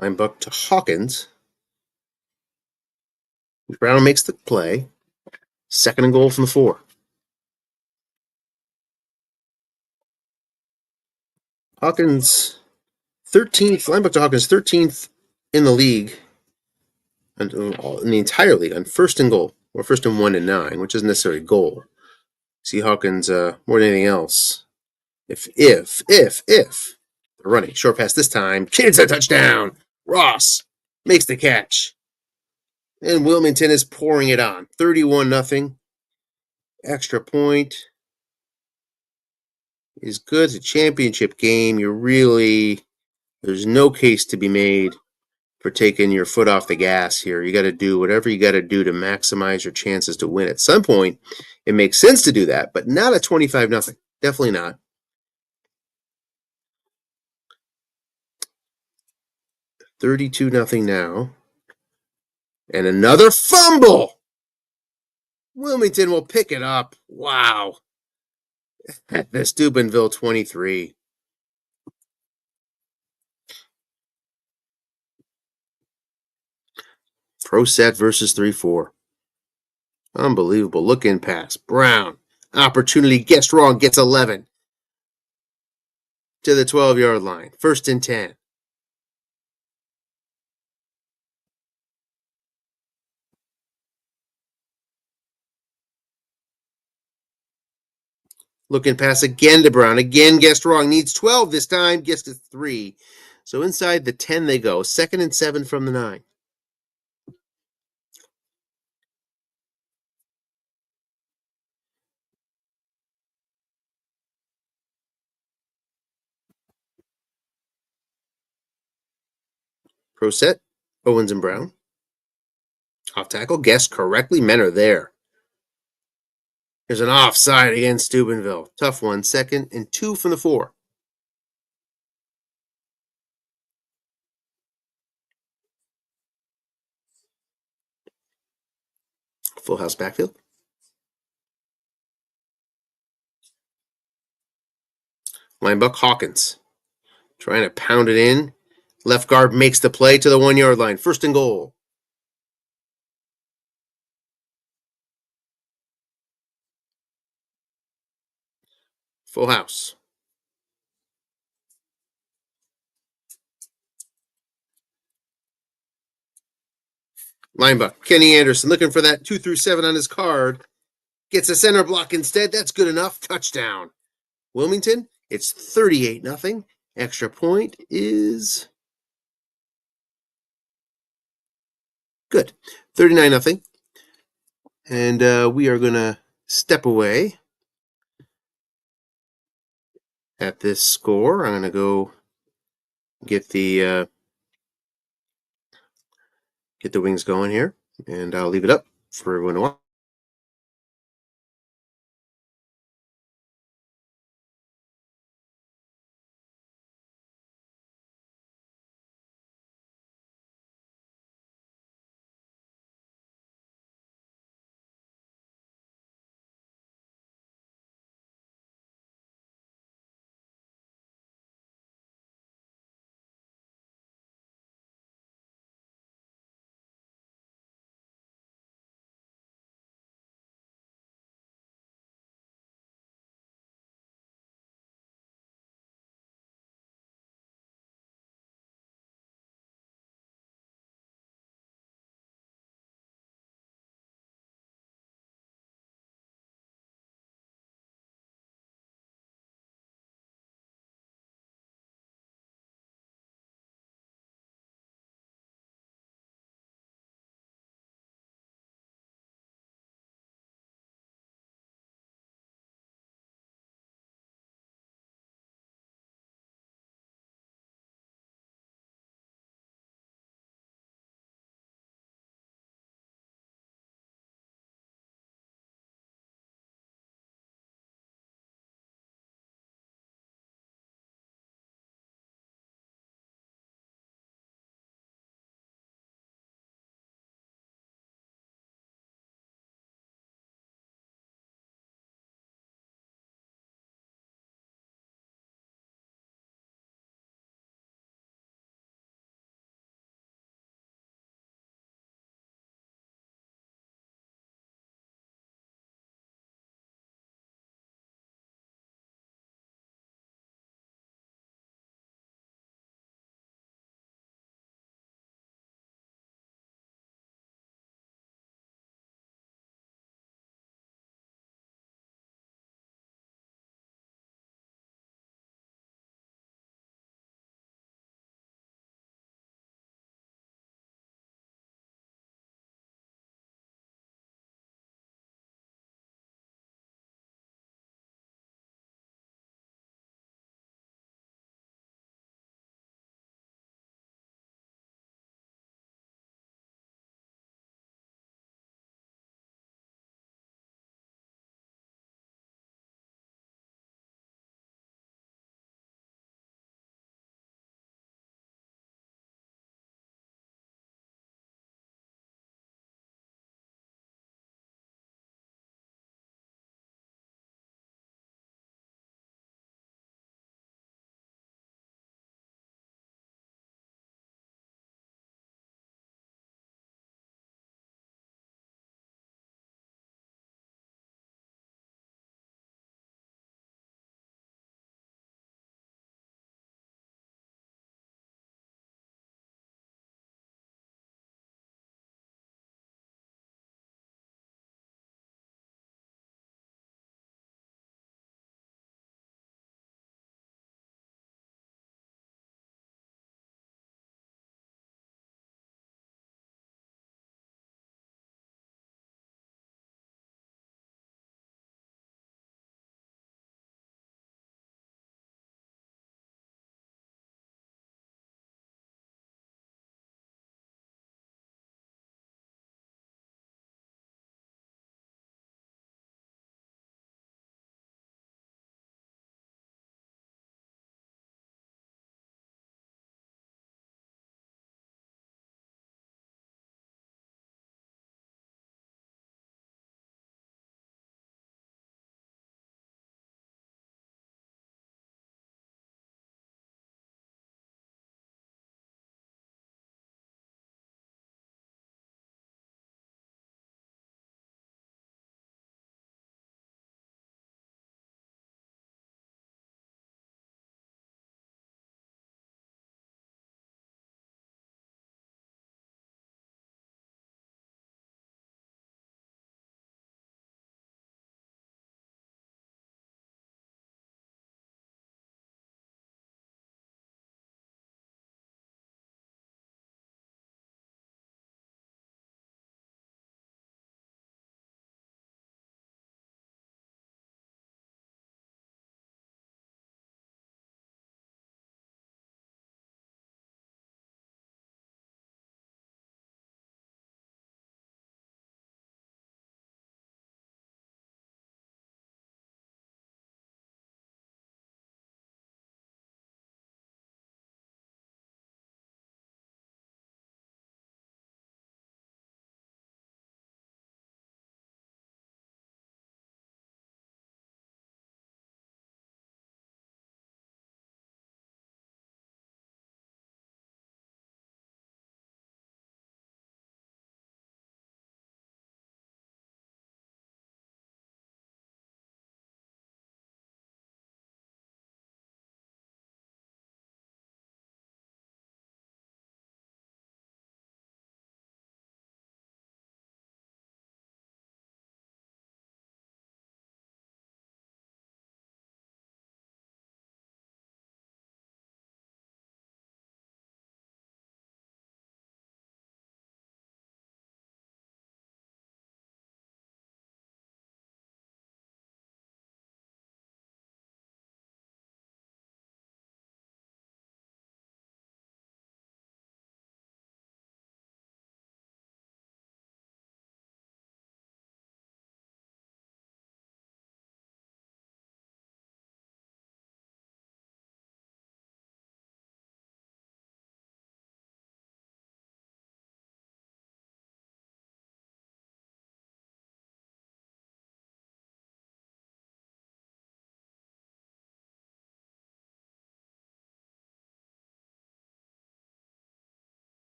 I'm buck to Hawkins. Brown makes the play. 2nd and goal from the 4. Hawkins, 13th, linebacker Hawkins, 13th in the league, in the entire league, on 1st and goal, or 1st and 1 and 9, which isn't necessarily a goal. See Hawkins more than anything else. If they're running. Short pass this time. It's a touchdown. Ross makes the catch. And Wilmington is pouring it on. 31-0. Extra point is good. It's a championship game. There's no case to be made for taking your foot off the gas here. You got to do whatever you got to do to maximize your chances to win. At some point, it makes sense to do that, but not at 25-0. Definitely not. 32-0 now. And another fumble. Wilmington will pick it up. Wow. At the Steubenville 23. Pro set versus 3-4. Unbelievable. Look in pass. Brown. Opportunity guessed wrong. Gets 11. To the 12-yard line. 1st and 10. Looking pass again to Brown. Again guessed wrong. Needs 12 this time. Guessed it 3. So inside the 10 they go. 2nd and 7 from the 9. Pro set, Owens and Brown. Off tackle, guessed correctly. Men are there. There's an offside against Steubenville. Tough one. 2nd and 2 from the 4. Full house backfield. Linebuck Hawkins trying to pound it in. Left guard makes the play to the 1-yard line. 1st and goal. Full house. Linebuck Kenny Anderson looking for that 2 through 7 on his card. Gets a center block instead. That's good enough. Touchdown. Wilmington, it's 38-0. Extra point is good. 39-0. And we are going to step away at this score. I'm going to go get the wings going here, and I'll leave it up for everyone to watch.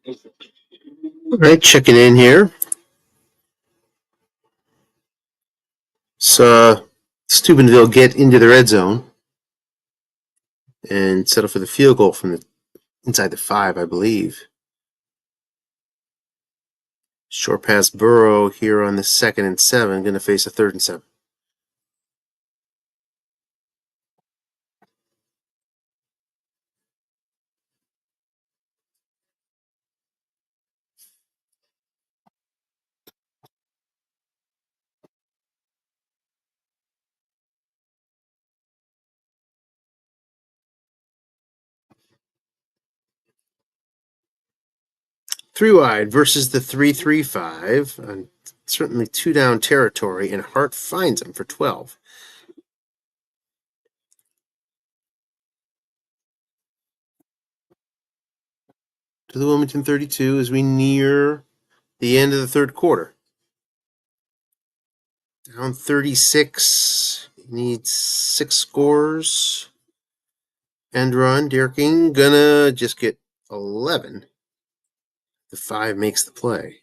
All right, checking in here. So Steubenville get into the red zone and settle for the field goal from the inside the 5, I believe. Short pass Burrow here on the 2nd and 7, going to face a 3rd and 7. Three wide versus the 3-3-5. Certainly 2 down territory, and Hart finds him for 12. To the Wilmington 32 as we near the end of the 3rd quarter. Down 36. Needs 6 scores. End run. Derking gonna just get 11. The 5 makes the play.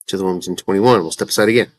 To the Wilmington 21. We'll step aside again.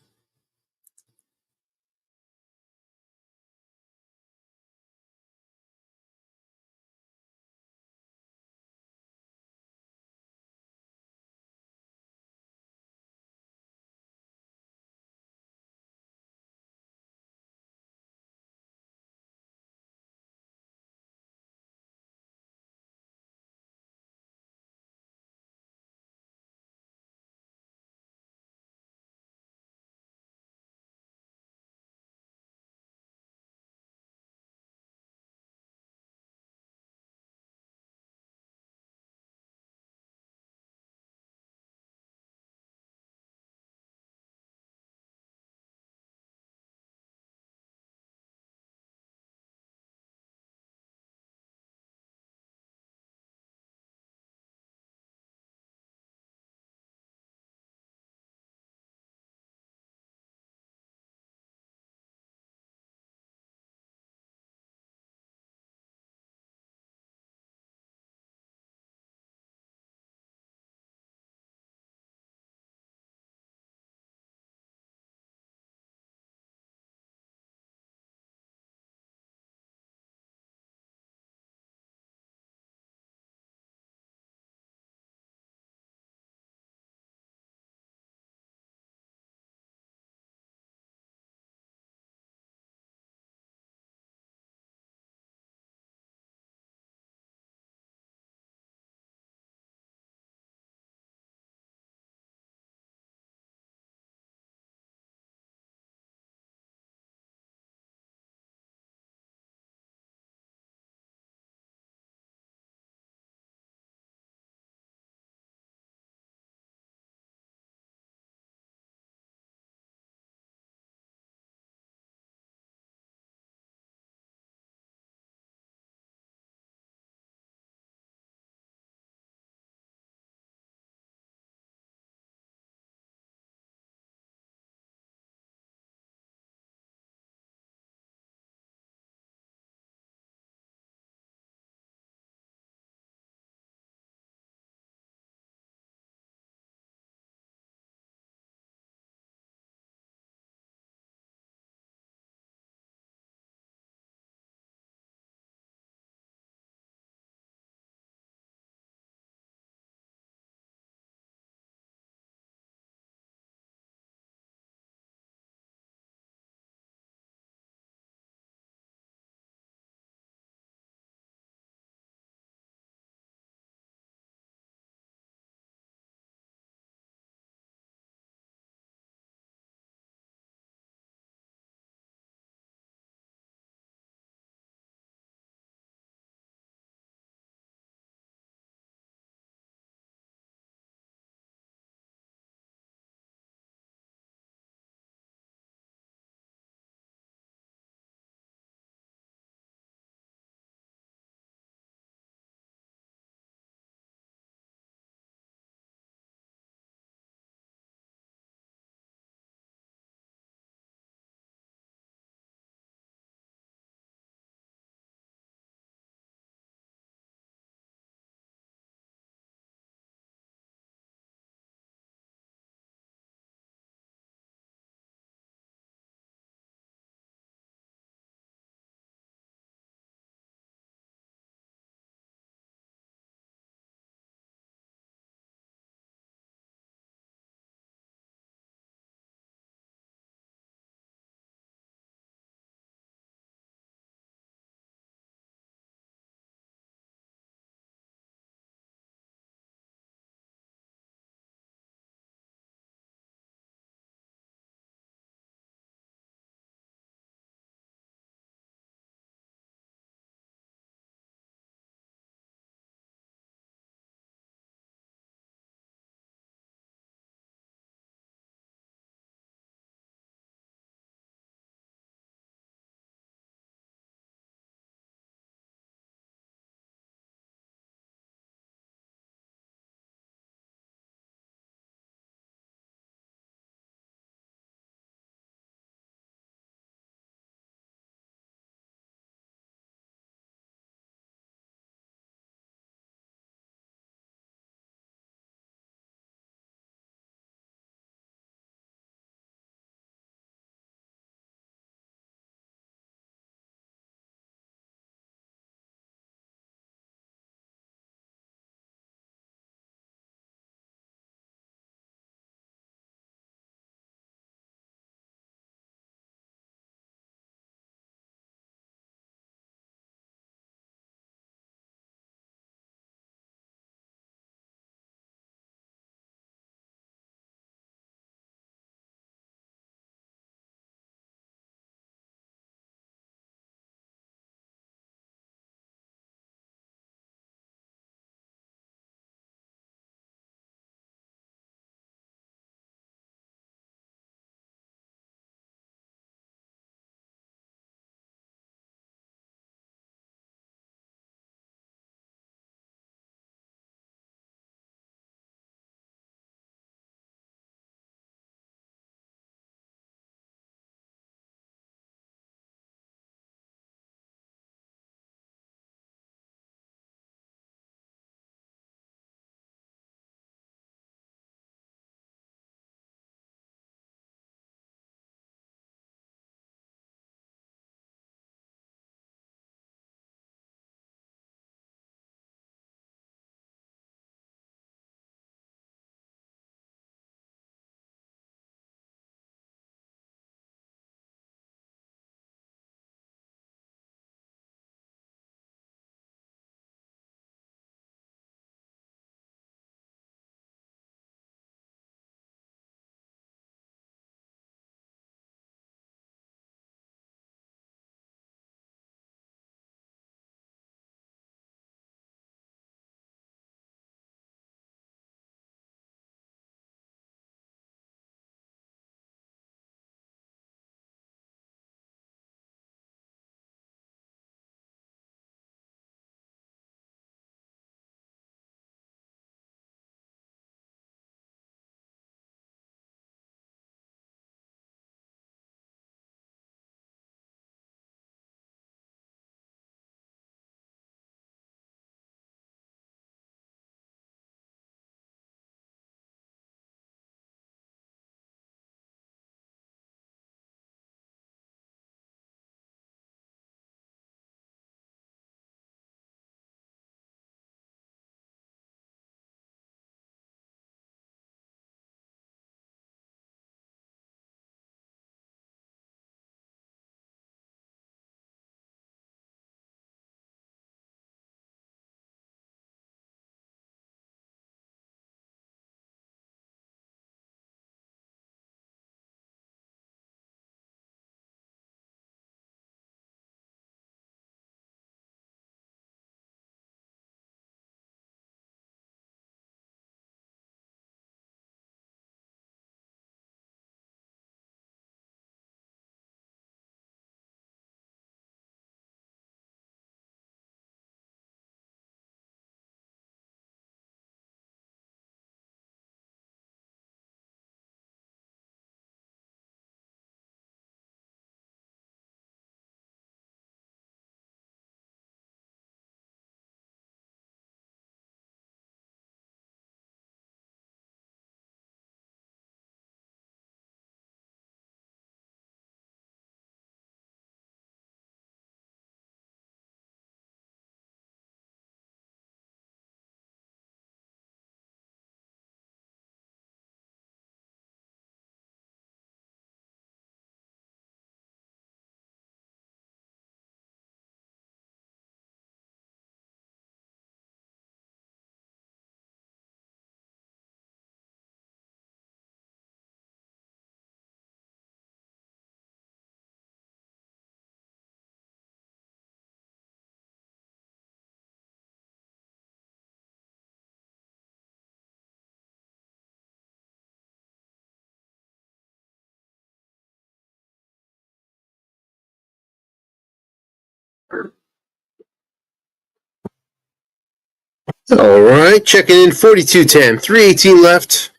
All right, checking in 42-10, 3:18 left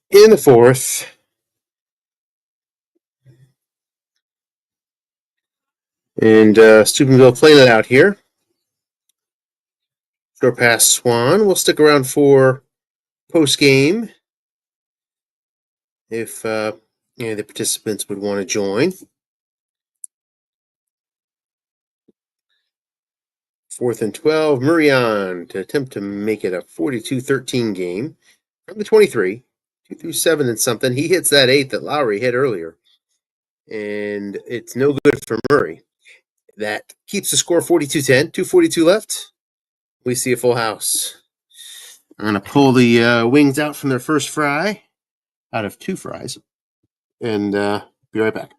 in the fourth. And Steubenville playing it out here. Short pass Swan. We'll stick around for post game if any of the participants would want to join. 4th and 12, Murion to attempt to make it a 42-13 game from the 23. 2 through 7 and something. He hits that 8 that Lowry hit earlier. And it's no good for Murray. That keeps the score 42-10. 2:42 left. We see a full house. I'm going to pull the wings out from their first fry, out of 2 fries, and be right back.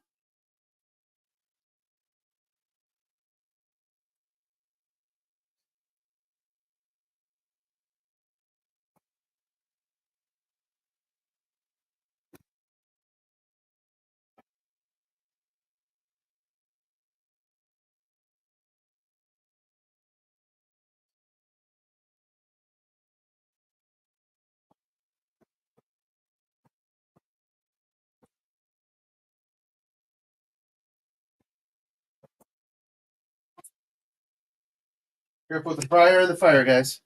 Careful with the fryer and the fire, guys.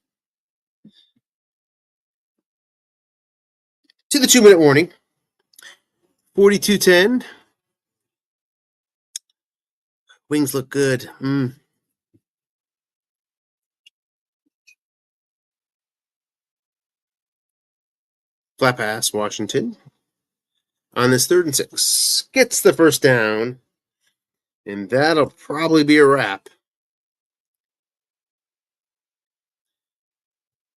To the 2-minute warning. 42-10. Wings look good. Flat pass, Washington. On this 3rd and 6. Gets the first down. And that'll probably be a wrap.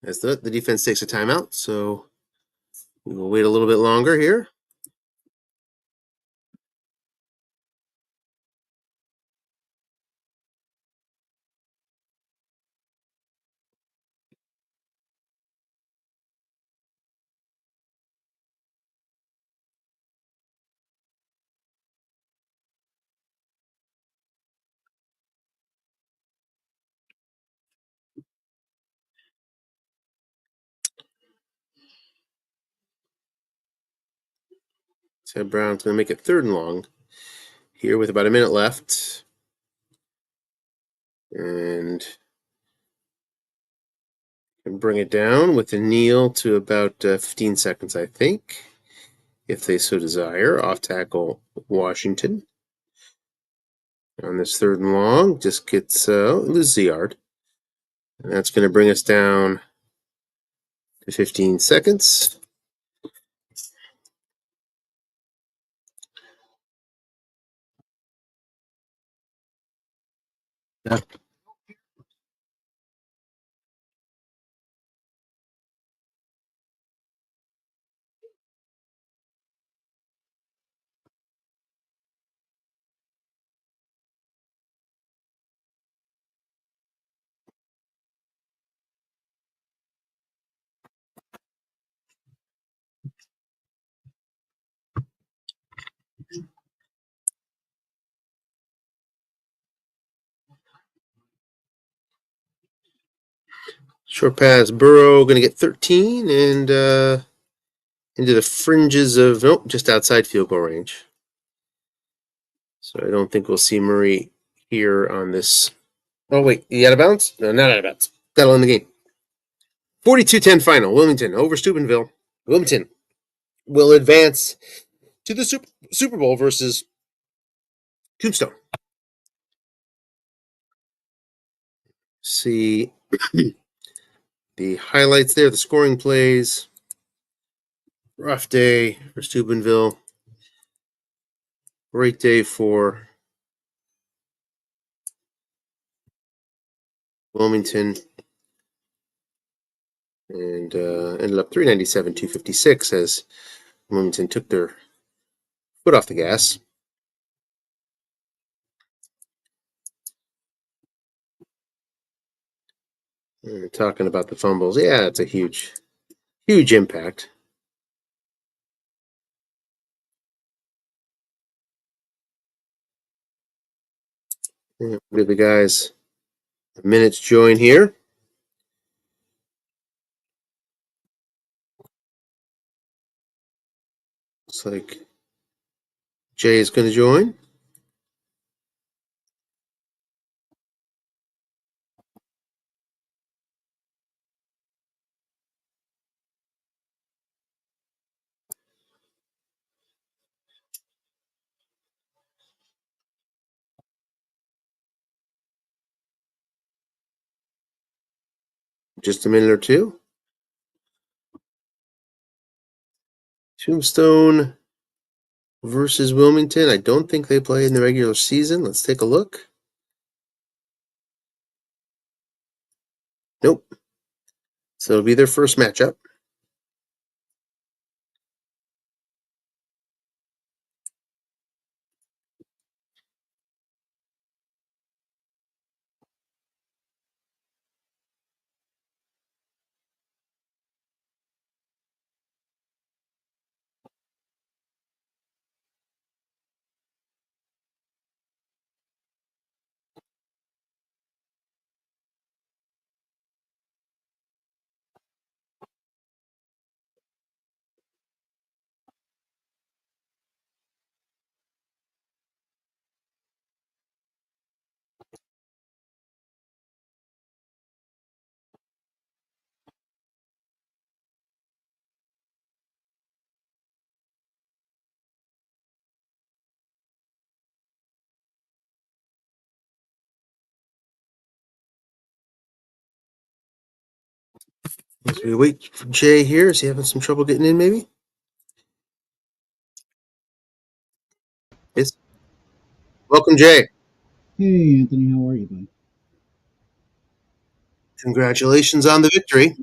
As the defense takes a timeout, so we'll wait a little bit longer here. Ted Brown's going to make it 3rd and long here with about a minute left. And bring it down with a kneel to about 15 seconds, I think, if they so desire. Off tackle Washington. On this 3rd and long, just gets loses the yard. And that's going to bring us down to 15 seconds. Yep. Short pass, Burrow going to get 13 and into the fringes of, nope, just outside field goal range. So I don't think we'll see Murray here on this. Oh, wait, he out of bounds? No, not out of bounds. That'll end the game. 42-10 final, Wilmington over Steubenville. Wilmington will advance to the Super Bowl versus Tombstone. See the highlights there, the scoring plays. Rough day for Steubenville. Great day for Wilmington. And ended up 397, 256 as Wilmington took their foot off the gas. And talking about the fumbles, yeah, it's a huge impact. Give the guys a minute to join here. Looks like Jay is going to join. Just a minute or two. Tombstone versus Wilmington. I don't think they play in the regular season. Let's take a look. Nope. So it'll be their first matchup. As we wait for Jay here, is he having some trouble getting in maybe? Yes. Welcome, Jay. Hey, Anthony, how are you, bud? Congratulations on the victory.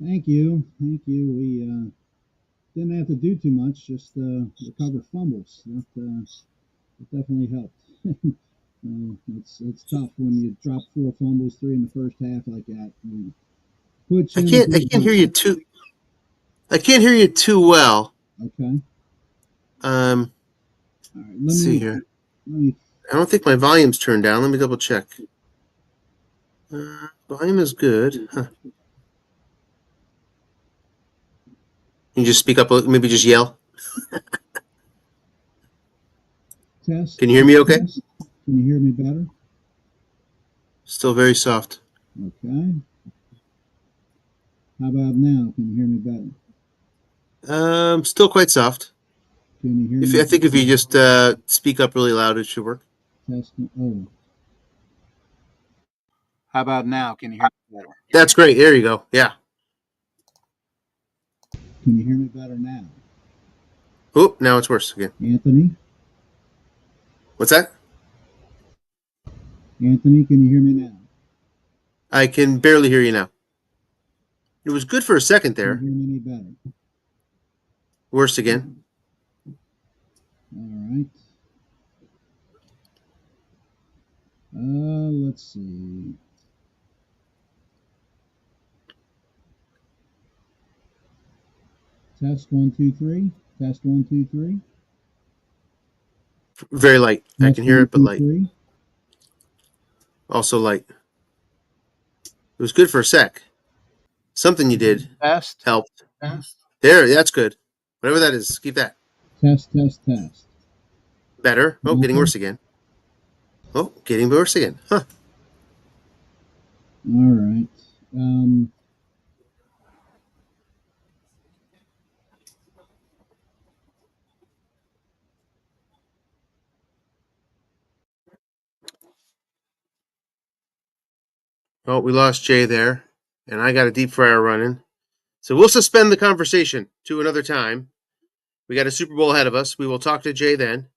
Thank you. Thank you. We didn't have to do too much, just recover fumbles. That definitely helped. It's tough when you drop 4 fumbles, 3 in the first half like that. And puts I you in a can't hear you too. I can't hear you too well. Okay. All right. Let's see here. Let me. I don't think my volume's turned down. Let me double check. Volume is good. Huh. Can you just speak up? Maybe just yell. Test. Can you hear me okay? Test. Can you hear me better? Still very soft. Okay. How about now? Can you hear me better? Still quite soft. Can you hear me? I think if you just speak up really loud, it should work. Test. Oh. How about now? Can you hear me better? That's great. There you go. Yeah. Can you hear me better now? Oh, now it's worse again. Anthony? What's that? Anthony, can you hear me now? I can barely hear you now. It was good for a second there. Can you hear me any better? Worse again. All right. Let's see. Test 1 2 3. Test 1 2 3. Very light. Test I can hear 1 it, but 2 light. 3. Also light. It was good for a sec. Something you did helped. There, that's good. Whatever that is, keep that. Test. Better. Oh, getting worse again. Oh, getting worse again. Huh. All right. Oh, we lost Jay there, and I got a deep fryer running. So we'll suspend the conversation to another time. We got a Super Bowl ahead of us. We will talk to Jay then.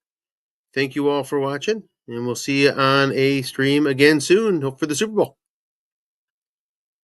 Thank you all for watching, and we'll see you on a stream again soon for the Super Bowl.